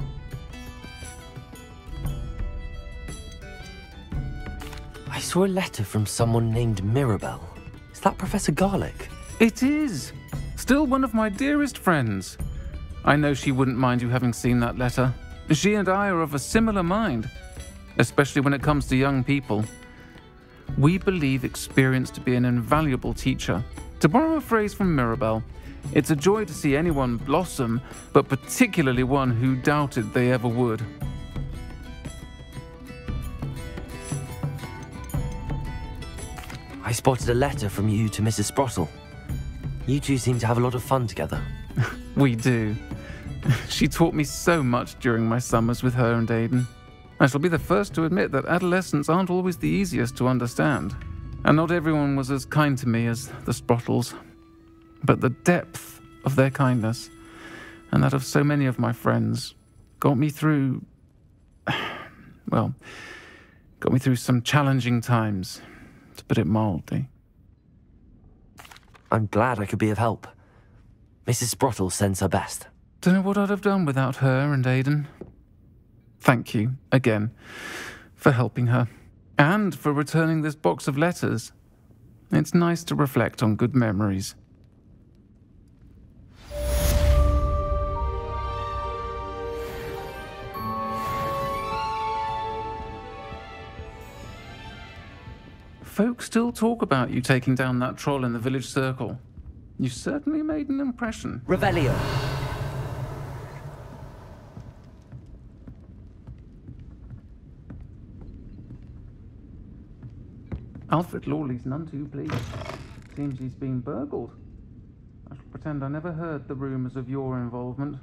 I saw a letter from someone named Mirabelle. Is that Professor Garlick? It is. Still one of my dearest friends. I know she wouldn't mind you having seen that letter. She and I are of a similar mind, especially when it comes to young people. We believe experience to be an invaluable teacher. To borrow a phrase from Mirabelle, it's a joy to see anyone blossom, but particularly one who doubted they ever would. I spotted a letter from you to Mrs. Sprottle. You two seem to have a lot of fun together. We do. She taught me so much during my summers with her and Aidan. I shall be the first to admit that adolescents aren't always the easiest to understand. And not everyone was as kind to me as the Sprottles. But the depth of their kindness, and that of so many of my friends, got me through... well, got me through some challenging times, to put it mildly. I'm glad I could be of help. Mrs. Sprottle sends her best. Don't know what I'd have done without her and Aidan. Thank you, again, for helping her, and for returning this box of letters. It's nice to reflect on good memories. Folk still talk about you taking down that troll in the village circle. You certainly made an impression. Revelio. Alfred Lawley's none too pleased. Seems he's been burgled. I shall pretend I never heard the rumours of your involvement.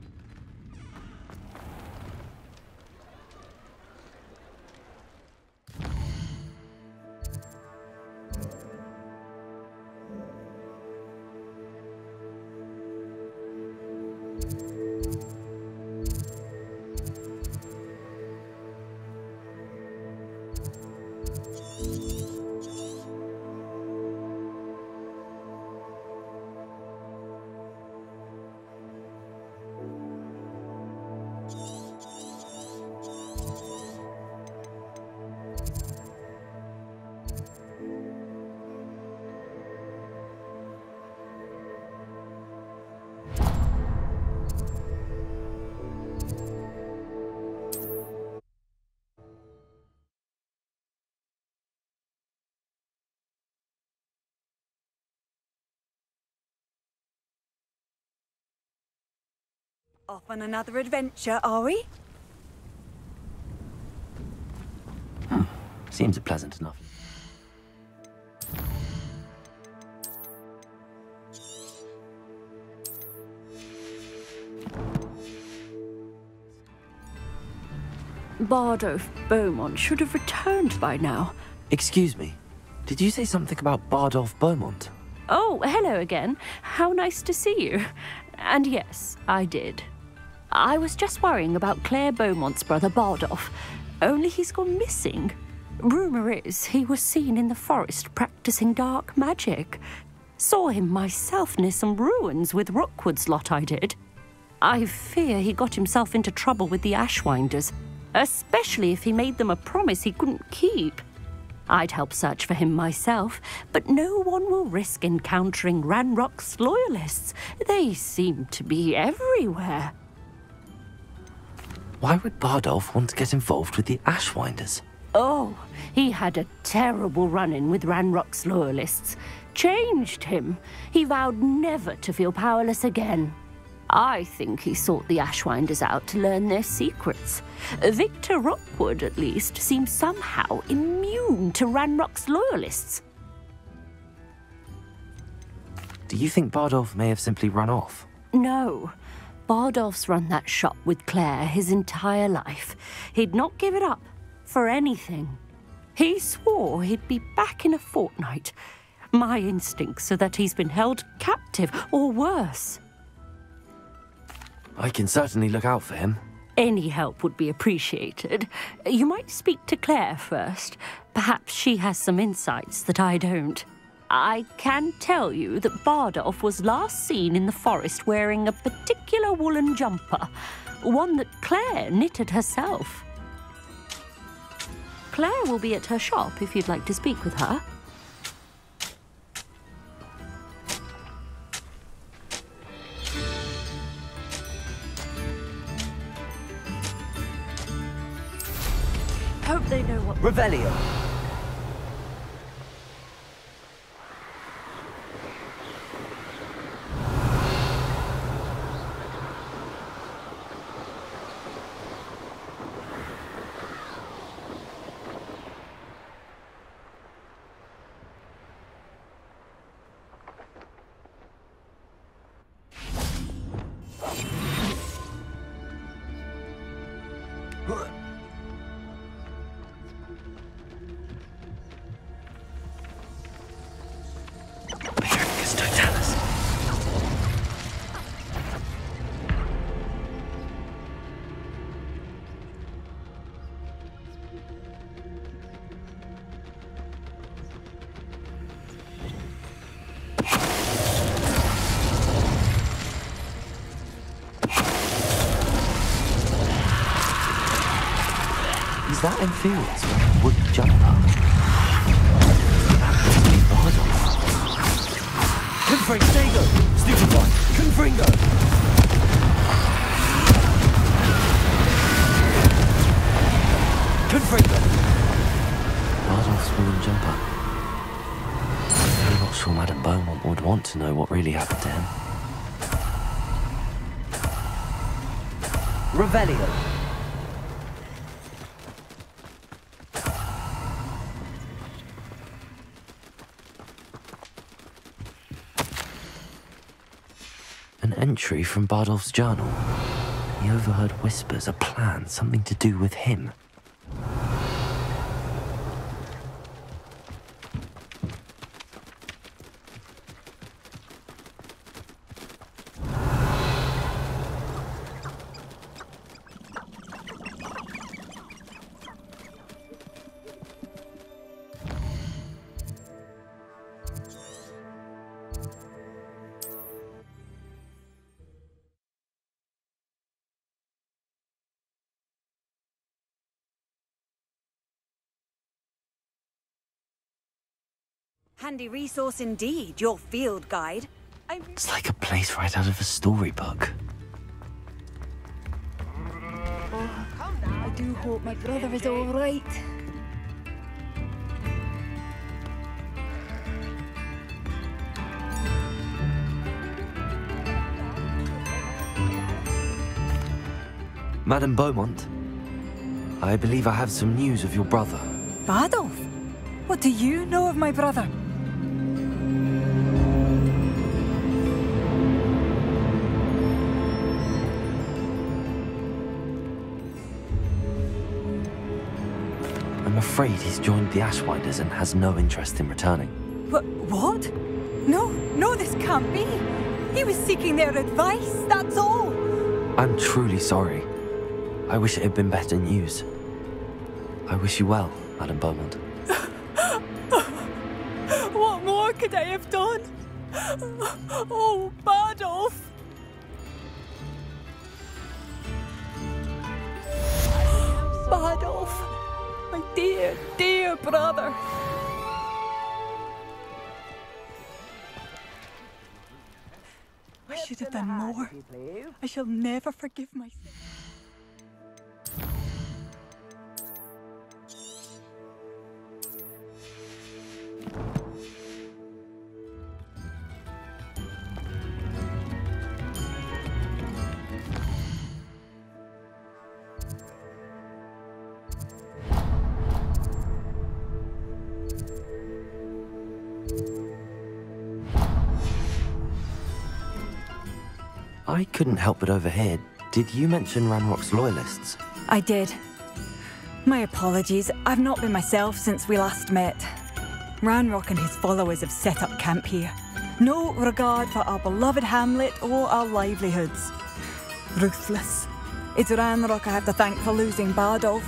Off on another adventure, are we? Seems pleasant enough. Bardolph Beaumont should have returned by now. Excuse me, did you say something about Bardolph Beaumont? Oh, hello again. How nice to see you. And yes, I did. I was just worrying about Claire Beaumont's brother Bardolph, only he's gone missing. Rumour is he was seen in the forest practicing dark magic. Saw him myself near some ruins with Rookwood's lot, I did. I fear he got himself into trouble with the Ashwinders, especially if he made them a promise he couldn't keep. I'd help search for him myself, but no one will risk encountering Ranrock's loyalists. They seem to be everywhere. Why would Bardolph want to get involved with the Ashwinders? Oh, he had a terrible run-in with Ranrock's loyalists. Changed him. He vowed never to feel powerless again. I think he sought the Ashwinders out to learn their secrets. Victor Rookwood, at least, seems somehow immune to Ranrock's loyalists. Do you think Bardolph may have simply run off? No. Bardolph's run that shop with Claire his entire life. He'd not give it up for anything. He swore he'd be back in a fortnight. My instincts are that he's been held captive, or worse. I can certainly look out for him. Any help would be appreciated. You might speak to Claire first. Perhaps she has some insights that I don't. I can tell you that Bardolph was last seen in the forest wearing a particular woolen jumper, one that Claire knitted herself. Claire will be at her shop if you'd like to speak with her. Hope they know what... Revelio! Is that Inferior's wood jumper? Confringo! Stupid one! Confringo! Confringo! Bardolph's wooden jumper. I'm not sure Madame Beaumont would want to know what really happened to him. Revelio! An entry from Bardolph's journal. He overheard whispers, a plan, something to do with him. Handy resource indeed, your field guide. It's like a place right out of a storybook. I do hope my brother is all right. Madame Beaumont, I believe I have some news of your brother. Bardolph? What do you know of my brother? I'm afraid he's joined the Ashwinders and has no interest in returning. What? No, this can't be. He was seeking their advice, that's all. I'm truly sorry. I wish it had been better news. I wish you well, Madame Beaumont. What more could I have done? Oh, Bardolph! Bardolph! My dear, dear brother! I should have done more. I shall never forgive myself. I couldn't help but overhear. Did you mention Ranrock's loyalists? I did. My apologies. I've not been myself since we last met. Ranrock and his followers have set up camp here. No regard for our beloved hamlet or our livelihoods. Ruthless. It's Ranrock I have to thank for losing Bardolph.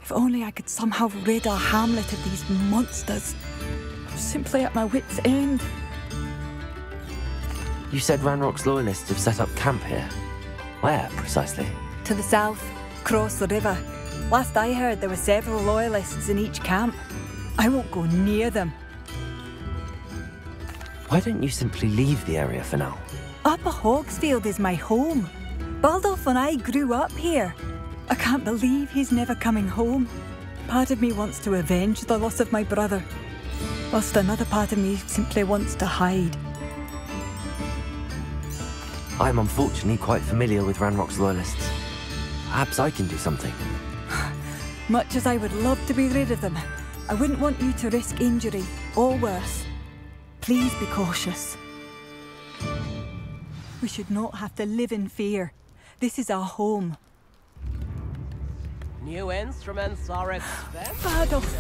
If only I could somehow rid our hamlet of these monsters. I'm simply at my wit's end. You said Ranrock's loyalists have set up camp here. Where, precisely? To the south, across the river. Last I heard, there were several loyalists in each camp. I won't go near them. Why don't you simply leave the area for now? Upper Hogsfield is my home. Bardolph and I grew up here. I can't believe he's never coming home. Part of me wants to avenge the loss of my brother, whilst another part of me simply wants to hide. I'm unfortunately quite familiar with Ranrock's loyalists. Perhaps I can do something. Much as I would love to be rid of them, I wouldn't want you to risk injury, or worse. Please be cautious. We should not have to live in fear. This is our home. New instruments are expensive. Bardolph,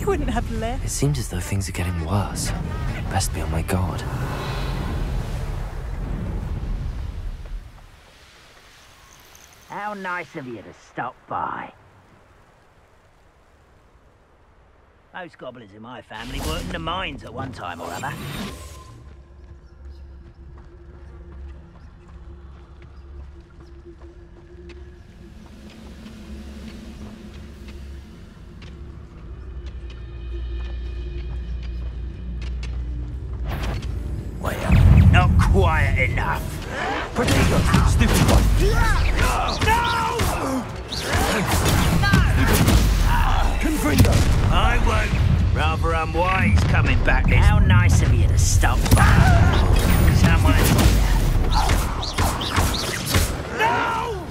you wouldn't have left. It seems as though things are getting worse. Best be on my guard. How nice of you to stop by. Most goblins in my family worked in the mines at one time or other. Well, not quiet enough. Potato, stupid one. Confringo! I won't. Rather unwise coming back this. How nice of you to stop by. Someone... No!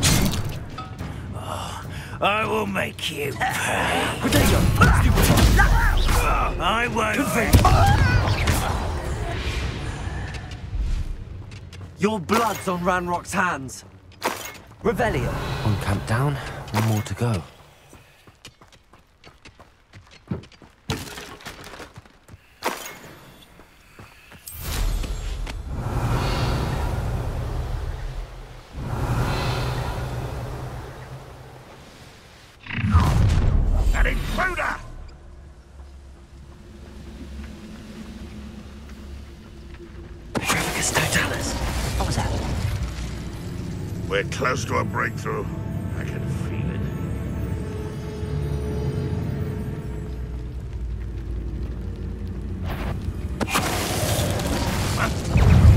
Oh, I will make you pay. Potato, stupid one. I won't. Your blood's on Ranrock's hands. Revelio. One camp down, one more to go. An intruder! What was that? We're close to a breakthrough. I can feel it.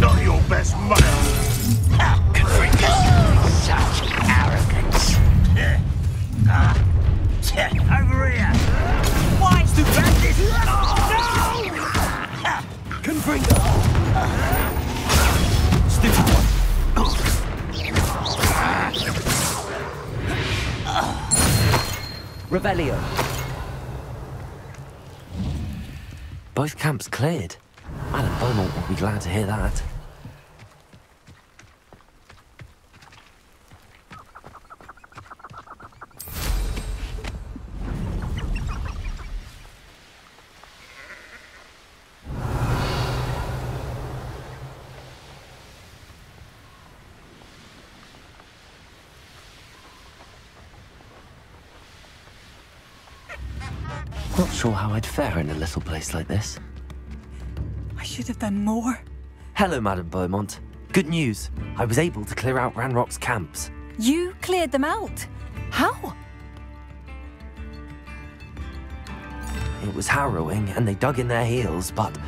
Not your best mother. Such arrogance. Over here. Why is the bandit? No! Confringo. Stupid one. Revelio. Both camps cleared. Madam Beaumont will be glad to hear that. Not sure how I'd fare in a little place like this. I should have done more. Hello, Madame Beaumont. Good news. I was able to clear out Ranrock's camps. You cleared them out? How? It was harrowing, and they dug in their heels, but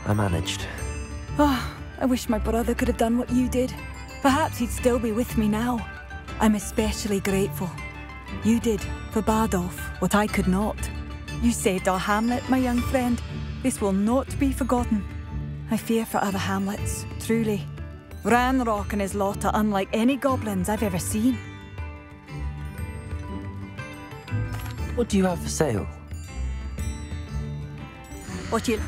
I managed. Oh, I wish my brother could have done what you did. Perhaps he'd still be with me now. I'm especially grateful. You did, for Bardolph, what I could not. You saved our hamlet, my young friend. This will not be forgotten. I fear for other hamlets, truly. Ranrock and his lot are unlike any goblins I've ever seen. What do you have for sale? What you...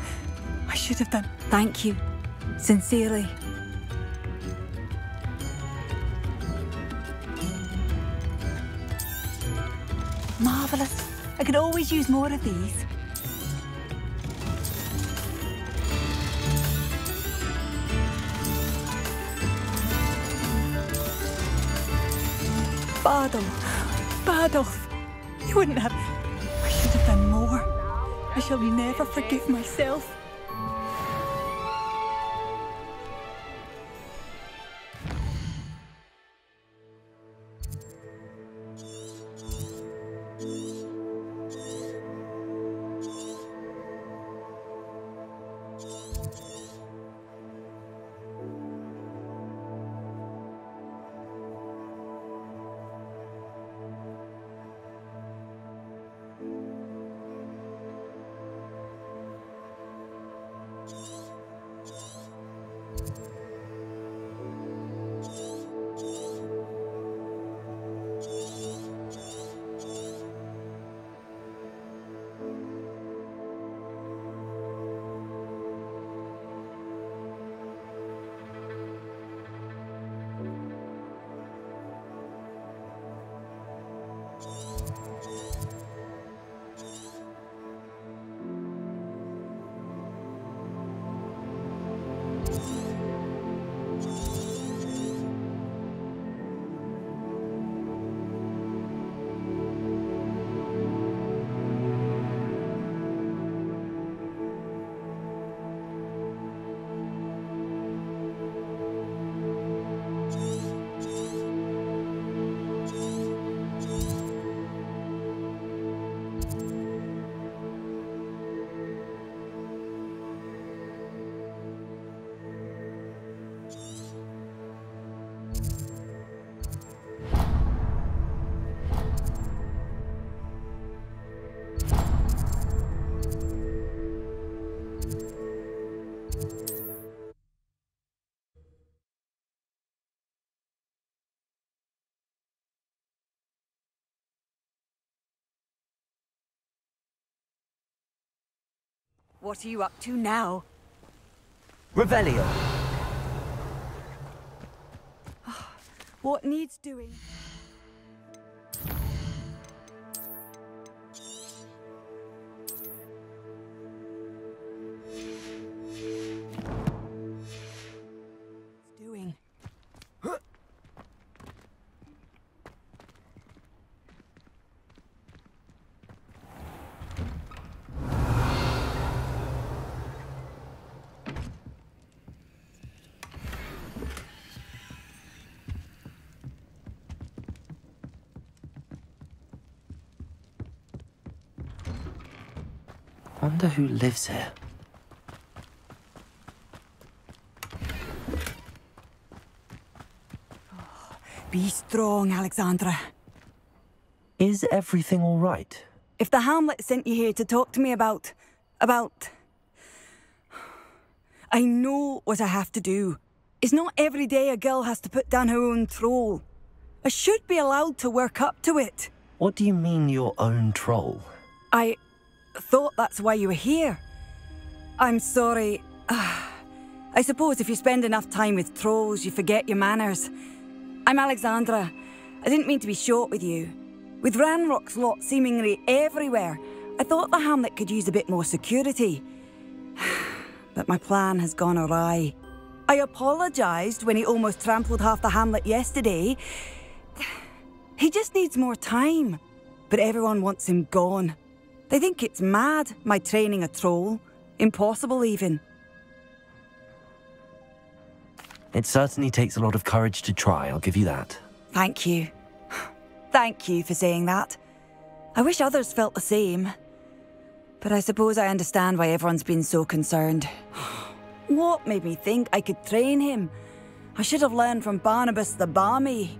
I should have done. Thank you. Sincerely. Marvellous. I could always use more of these. Bardolph, you wouldn't have... I should have done more. I shall never forgive myself. What are you up to now? Revelio. What needs doing? Wonder who lives here. Be strong, Alexandra. Is everything all right? If the Hamlet sent you here to talk to me about... I know what I have to do. It's not every day a girl has to put down her own troll. I should be allowed to work up to it. What do you mean, your own troll? I thought that's why you were here. I'm sorry. I suppose if you spend enough time with trolls, you forget your manners. I'm Alexandra. I didn't mean to be short with you. With Ranrock's lot seemingly everywhere, I thought the hamlet could use a bit more security. But my plan has gone awry. I apologised when he almost trampled half the hamlet yesterday. He just needs more time. But everyone wants him gone. They think it's mad, my training a troll. Impossible, even. It certainly takes a lot of courage to try, I'll give you that. Thank you. Thank you for saying that. I wish others felt the same. But I suppose I understand why everyone's been so concerned. What made me think I could train him? I should have learned from Barnabas the Balmy.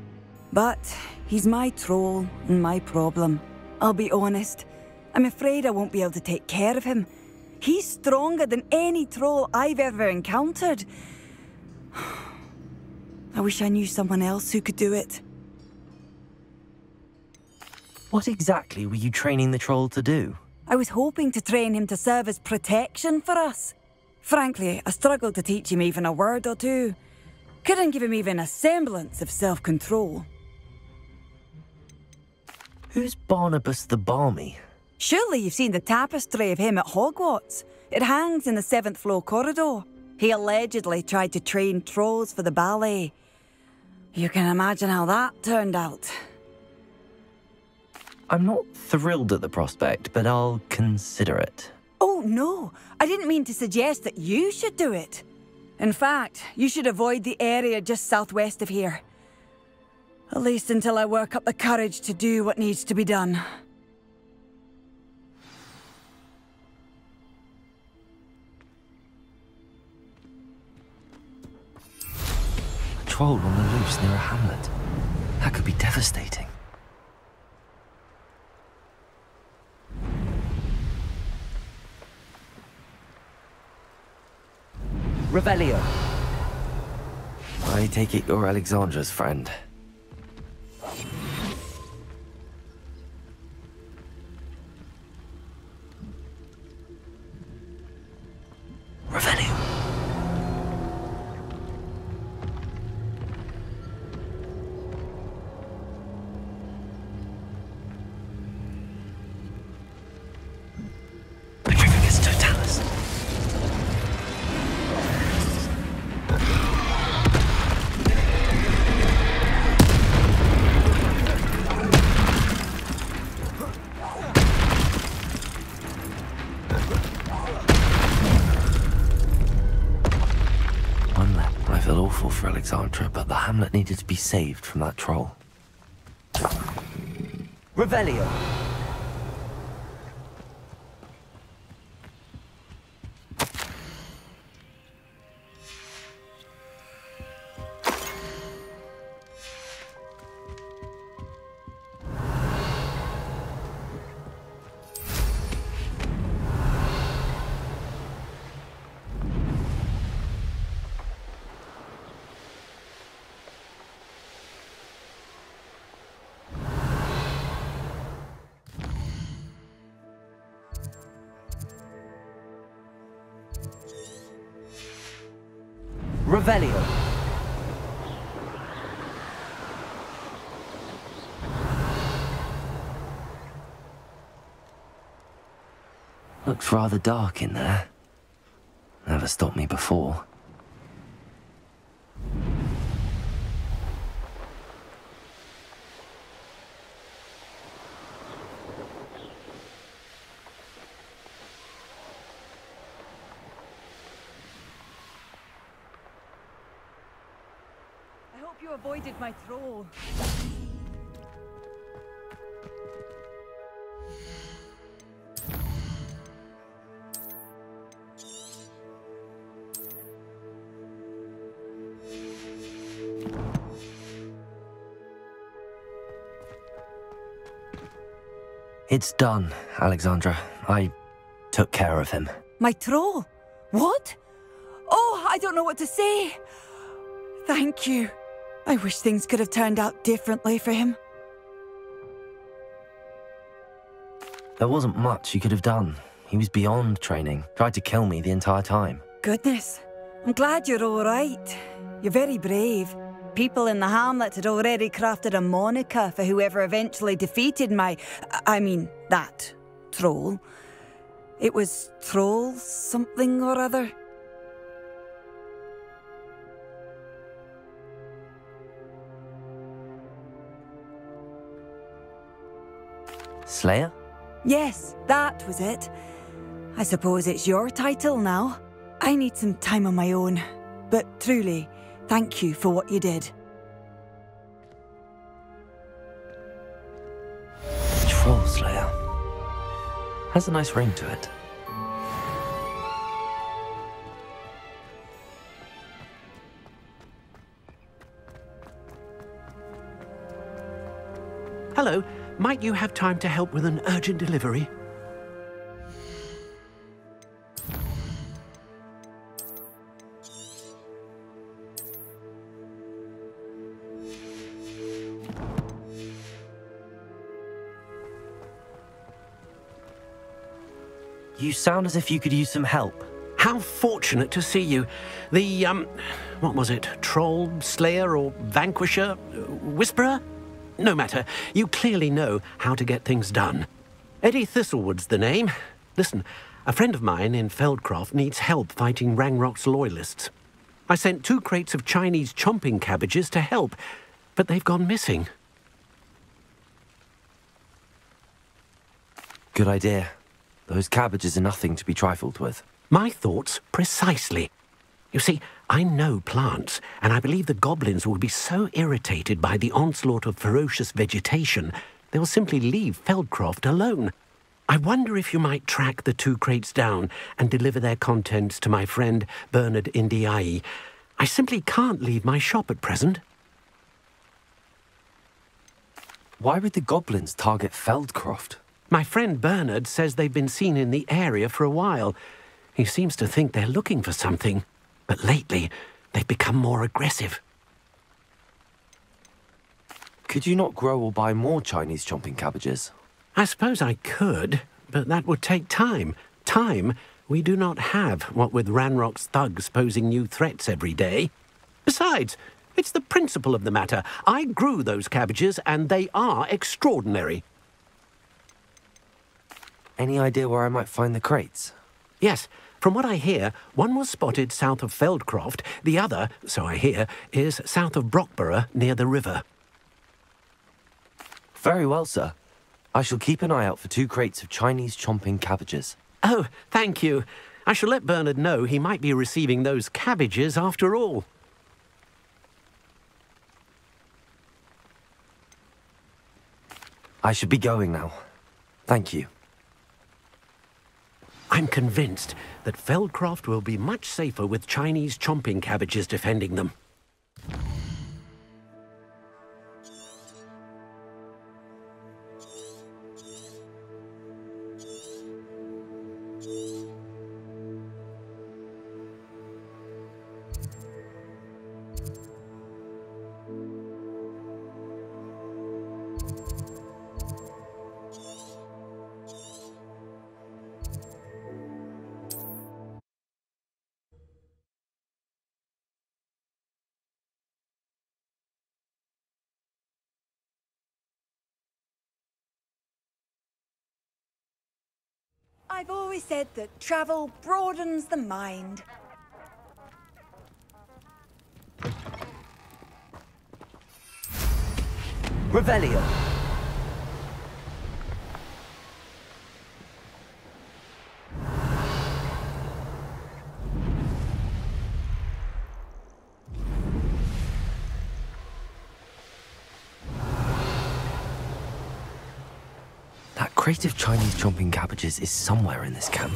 But he's my troll and my problem. I'll be honest. I'm afraid I won't be able to take care of him. He's stronger than any troll I've ever encountered. I wish I knew someone else who could do it. What exactly were you training the troll to do? I was hoping to train him to serve as protection for us. Frankly, I struggled to teach him even a word or two. Couldn't give him even a semblance of self-control. Who's Barnabas the Balmy? Surely you've seen the tapestry of him at Hogwarts. It hangs in the 7th floor corridor. He allegedly tried to train trolls for the ballet. You can imagine how that turned out. I'm not thrilled at the prospect, but I'll consider it. Oh, no. I didn't mean to suggest that you should do it. In fact, you should avoid the area just southwest of here. At least until I work up the courage to do what needs to be done. A troll on the loose near a hamlet. That could be devastating. Revelio. I take it you're Alexandra's friend. Revelio. Petrificus totalis. I feel awful for Alexandra, but the hamlet needed to be saved from that troll. Revelio. Revelio. Looks rather dark in there. Never stopped me before. I hope you avoided my troll. It's done, Alexandra. I took care of him. My troll? What? Oh, I don't know what to say. Thank you. I wish things could have turned out differently for him. There wasn't much you could have done. He was beyond training. Tried to kill me the entire time. Goodness. I'm glad you're all right. You're very brave. People in the hamlet had already crafted a moniker for whoever eventually defeated that troll. It was Troll something or other. Slayer? Yes, that was it. I suppose it's your title now. I need some time on my own. But truly, Thank you for what you did. Troll Slayer. Has a nice ring to it. Hello, might you have time to help with an urgent delivery? You sound as if you could use some help. How fortunate to see you. The, what was it? Troll, Slayer, or Vanquisher? Whisperer? No matter. You clearly know how to get things done. Eddie Thistlewood's the name. Listen, a friend of mine in Feldcroft needs help fighting Rangrock's loyalists. I sent 2 crates of Chinese chomping cabbages to help, but they've gone missing. Good idea. Those cabbages are nothing to be trifled with. My thoughts precisely. You see, I know plants, and I believe the goblins will be so irritated by the onslaught of ferocious vegetation, they'll simply leave Feldcroft alone. I wonder if you might track the 2 crates down and deliver their contents to my friend Bernard Indiai. I simply can't leave my shop at present. Why would the goblins target Feldcroft? My friend Bernard says they've been seen in the area for a while. He seems to think they're looking for something, but lately they've become more aggressive. Could you not grow or buy more Chinese chomping cabbages? I suppose I could, but that would take time. Time we do not have, what with Ranrock's thugs posing new threats every day. Besides, it's the principle of the matter. I grew those cabbages, and they are extraordinary. Any idea where I might find the crates? Yes. From what I hear, one was spotted south of Feldcroft. The other, so I hear, is south of Brockborough, near the river. Very well, sir. I shall keep an eye out for 2 crates of Chinese chomping cabbages. Oh, thank you. I shall let Bernard know he might be receiving those cabbages after all. I should be going now. Thank you. I'm convinced that Feldcroft will be much safer with Chinese chomping cabbages defending them. I've always said that travel broadens the mind. Revelio. That crate of Chinese chomping cabbages is somewhere in this camp.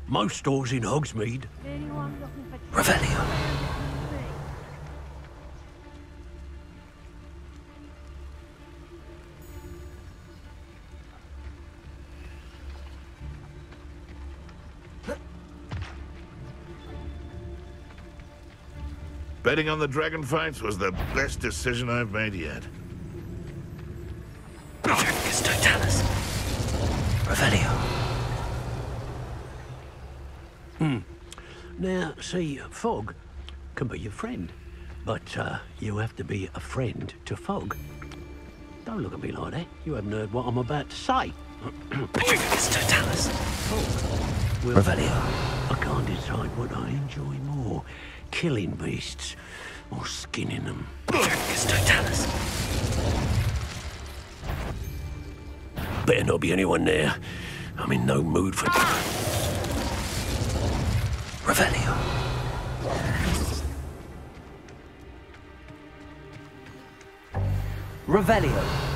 Most stores in Hogsmeade. Revelio. Betting on the dragon fights was the best decision I've made yet. Dracus Totalis. Revelio. Now, see, Fog can be your friend, but you have to be a friend to Fog. Don't look at me like that. You haven't heard what I'm about to say. Dracus Totalis. Fog. Well, Revelio. I can't decide what I enjoy more, killing beasts or skinning them. Dracus Totalis. Better not be anyone there. I'm in no mood for... Revelio. Revelio.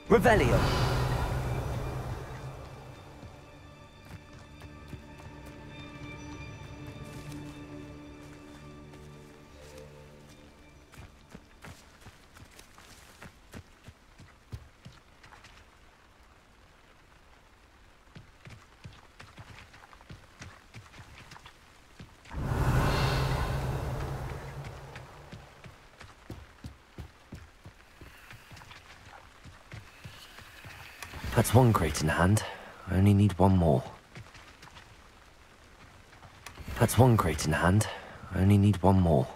Revelio. That's one crate in hand. I only need one more. That's one crate in hand. I only need one more.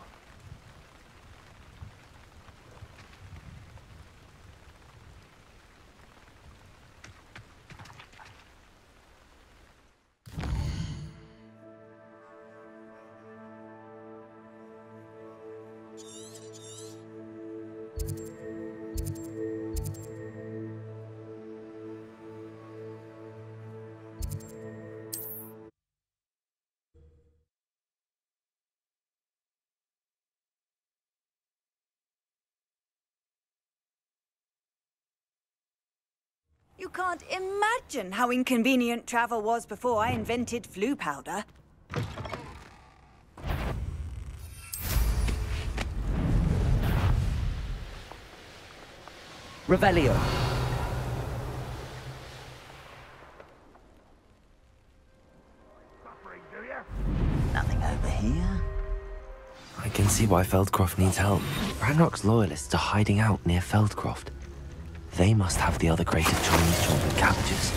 You can't imagine how inconvenient travel was before I invented flu powder. Revelio. Nothing over here. I can see why Feldcroft needs help. Ranrock's loyalists are hiding out near Feldcroft. They must have the other crate of Chinese chomping cabbages.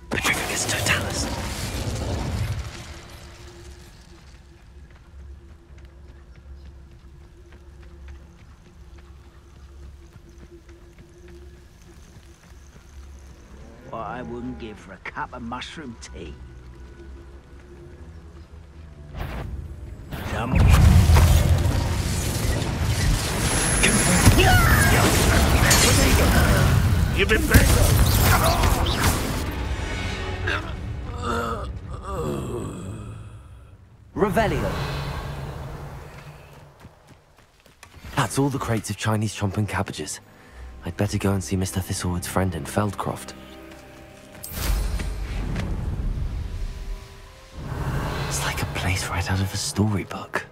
Petrificus totalis. What I wouldn't give for a cup of mushroom tea. Some... You've been banged. Revelio. That's all the crates of Chinese chomping cabbages. I'd better go and see Mr. Thistlewood's friend in Feldcroft. It's like a place right out of a storybook.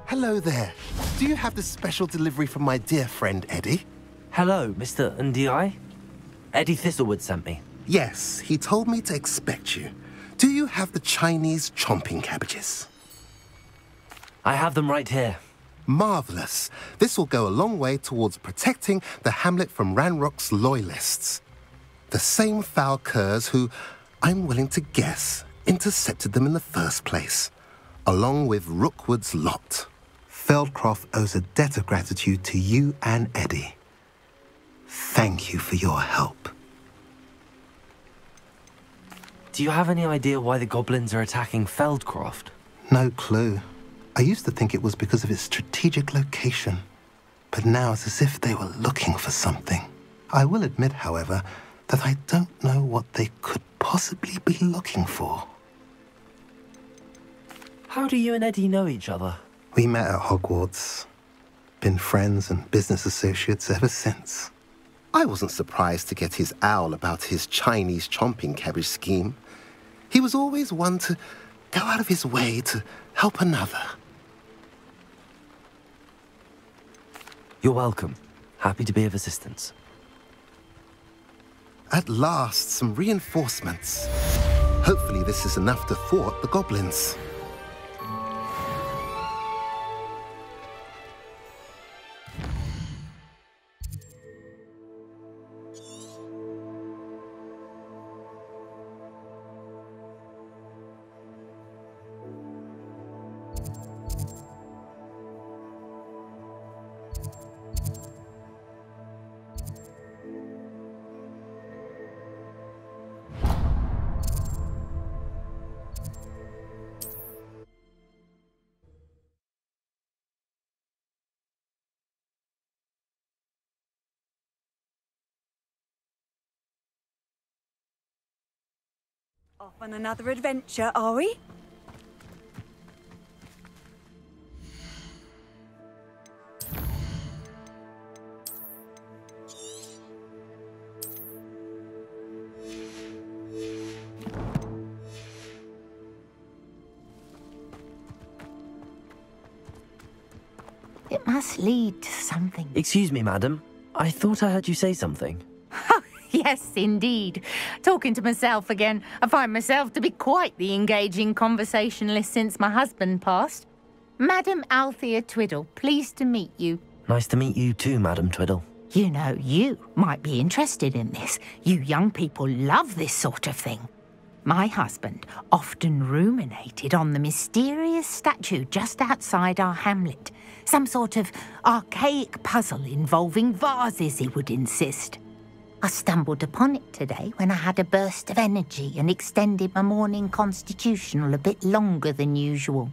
Hello there. Do you have the special delivery from my dear friend Eddie? Hello, Mr. Ndi? Eddie Thistlewood sent me. Yes, he told me to expect you. Do you have the Chinese chomping cabbages? I have them right here. Marvelous. This will go a long way towards protecting the hamlet from Ranrock's loyalists. The same foul curs who, I'm willing to guess, intercepted them in the first place, along with Rookwood's lot. Feldcroft owes a debt of gratitude to you and Eddie. Thank you for your help. Do you have any idea why the goblins are attacking Feldcroft? No clue. I used to think it was because of its strategic location, but now it's as if they were looking for something. I will admit, however, that I don't know what they could possibly be looking for. How do you and Eddie know each other? We met at Hogwarts. Been friends and business associates ever since. I wasn't surprised to get his owl about his Chinese chomping cabbage scheme. He was always one to go out of his way to help another. You're welcome. Happy to be of assistance. At last, some reinforcements. Hopefully this is enough to thwart the goblins. Off on another adventure, are we? It must lead to something. Excuse me, madam. I thought I heard you say something. Yes, indeed. Talking to myself again. I find myself to be quite the engaging conversationalist since my husband passed. Madam Althea Twiddle, pleased to meet you. Nice to meet you too, Madam Twiddle. You know, you might be interested in this. You young people love this sort of thing. My husband often ruminated on the mysterious statue just outside our hamlet. Some sort of archaic puzzle involving vases, he would insist. I stumbled upon it today when I had a burst of energy and extended my morning constitutional a bit longer than usual.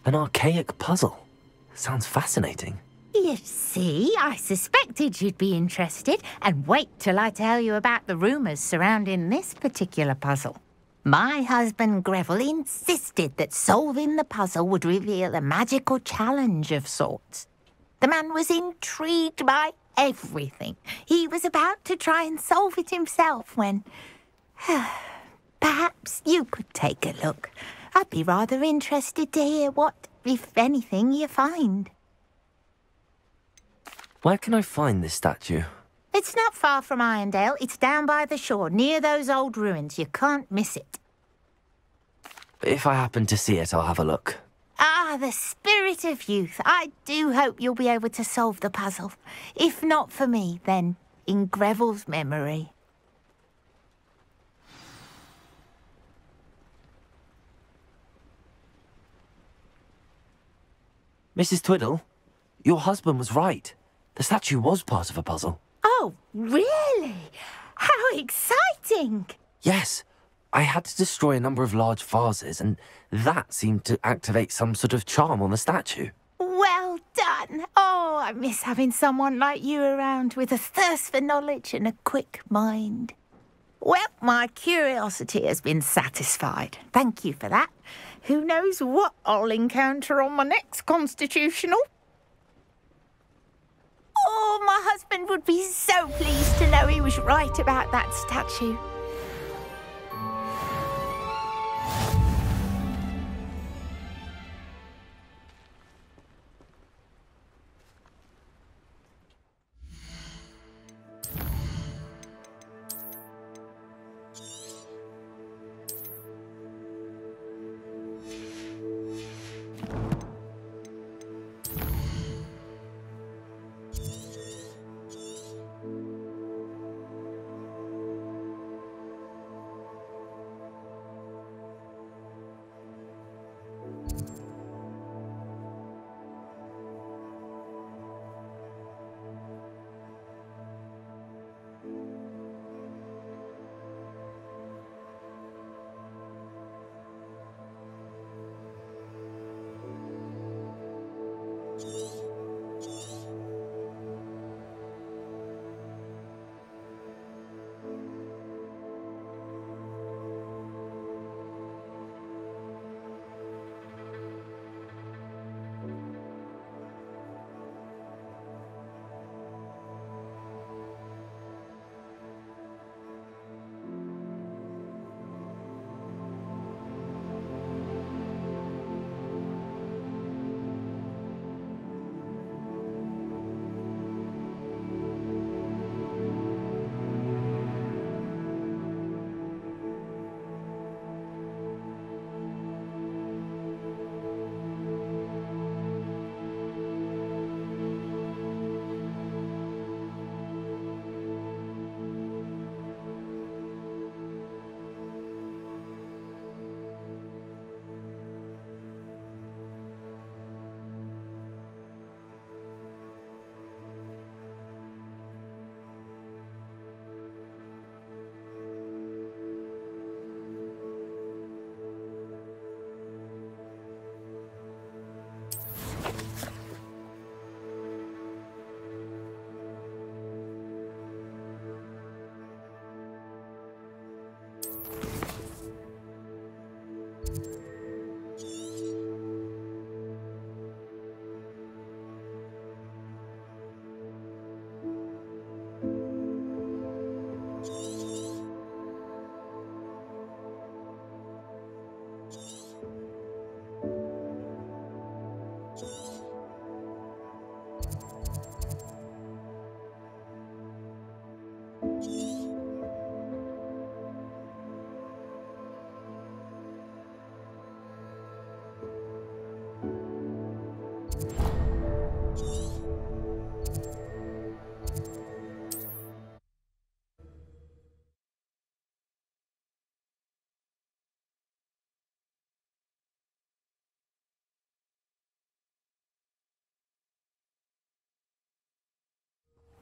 An archaic puzzle. Sounds fascinating. You see, I suspected you'd be interested, and wait till I tell you about the rumours surrounding this particular puzzle. My husband Greville insisted that solving the puzzle would reveal a magical challenge of sorts. The man was intrigued by everything. He was about to try and solve it himself when... Perhaps you could take a look. I'd be rather interested to hear what, if anything, you find. Where can I find this statue? It's not far from Irondale. It's down by the shore, near those old ruins. You can't miss it. If I happen to see it, I'll have a look. Ah, the spirit of youth. I do hope you'll be able to solve the puzzle. If not for me, then in Greville's memory. Mrs. Twiddle, your husband was right. The statue was part of a puzzle. Oh, really? How exciting! Yes. I had to destroy a number of large vases, and that seemed to activate some sort of charm on the statue. Well done. Oh, I miss having someone like you around with a thirst for knowledge and a quick mind. Well, my curiosity has been satisfied. Thank you for that. Who knows what I'll encounter on my next constitutional? Oh, my husband would be so pleased to know he was right about that statue.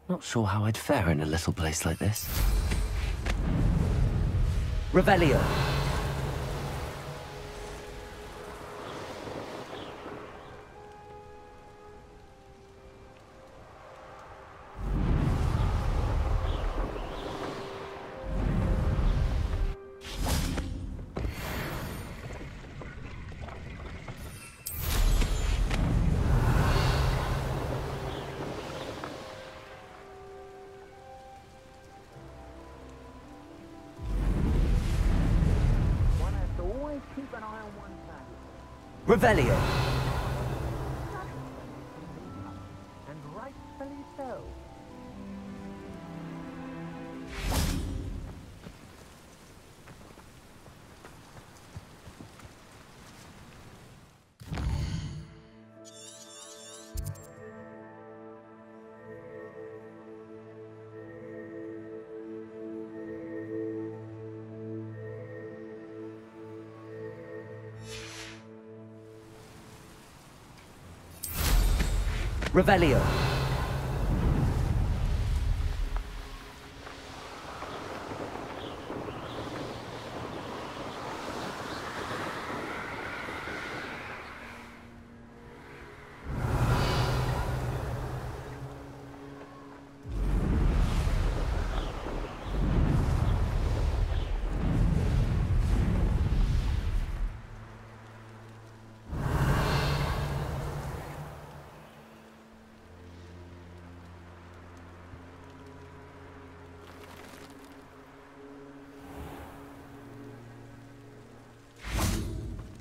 Not sure how I'd fare in a little place like this. Revelio. Revelio. And rightfully so. Revelio.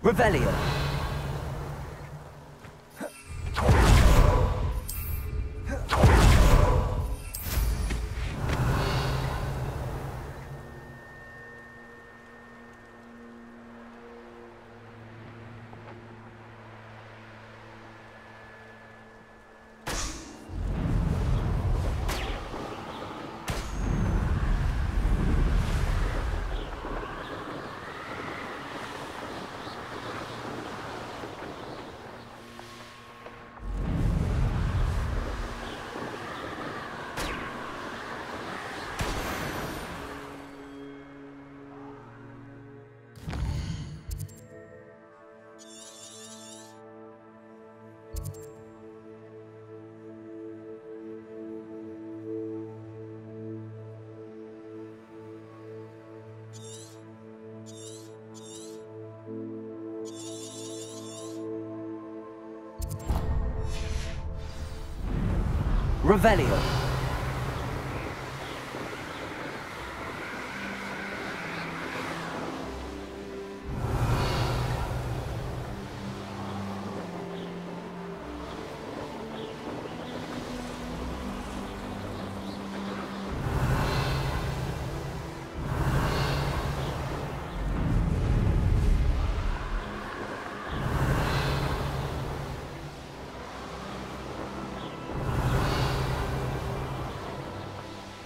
Revelio. Revelio.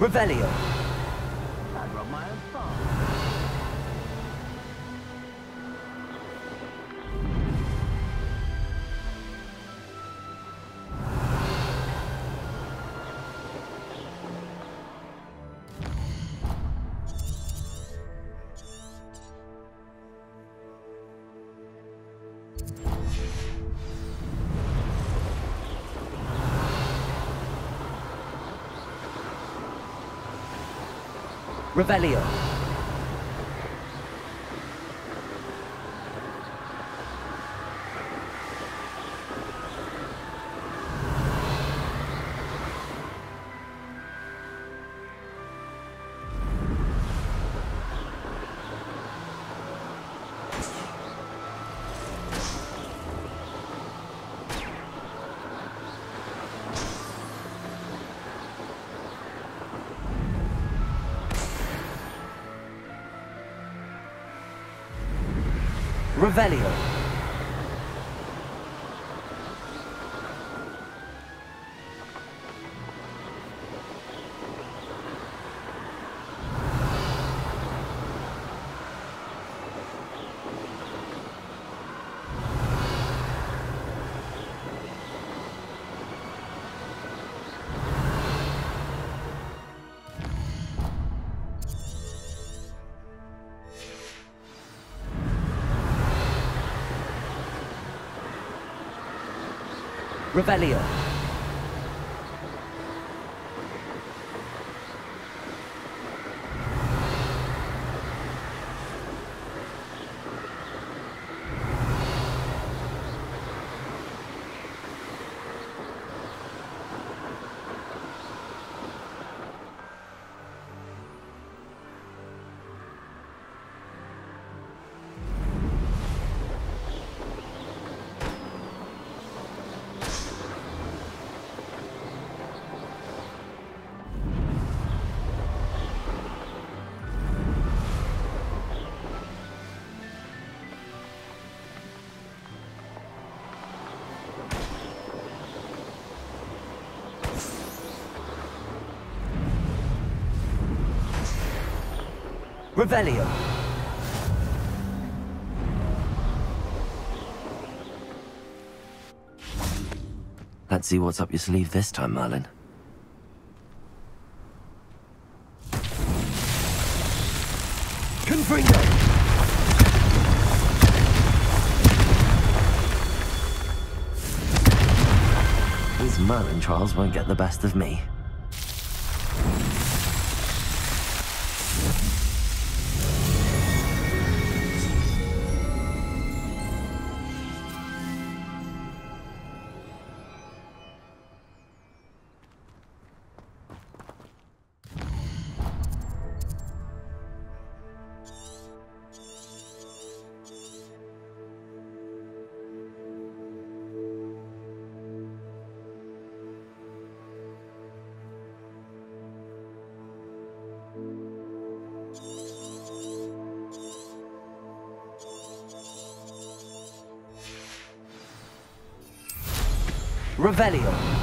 Revelio. I run my own farm. Revelio. Revelio. Revelio. Revelio. Let's see what's up your sleeve this time, Merlin. Confringo. These Merlin trials won't get the best of me. Revelio.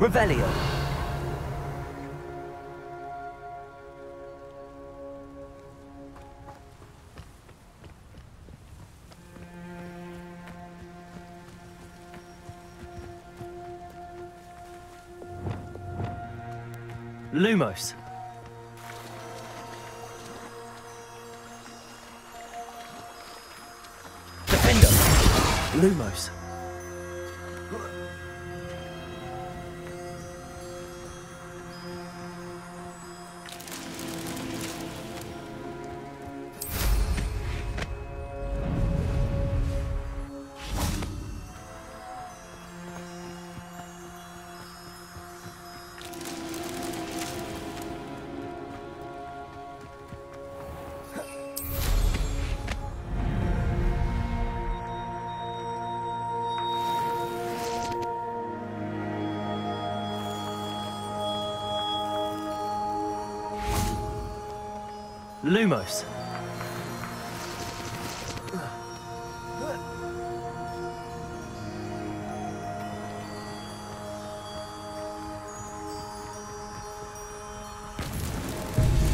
Revelio. Lumos. Defendo. Lumos. Lumos.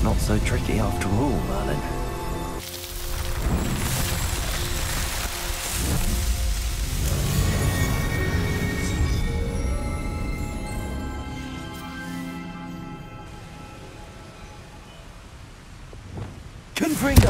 Not so tricky after all, Merlin. Confringo.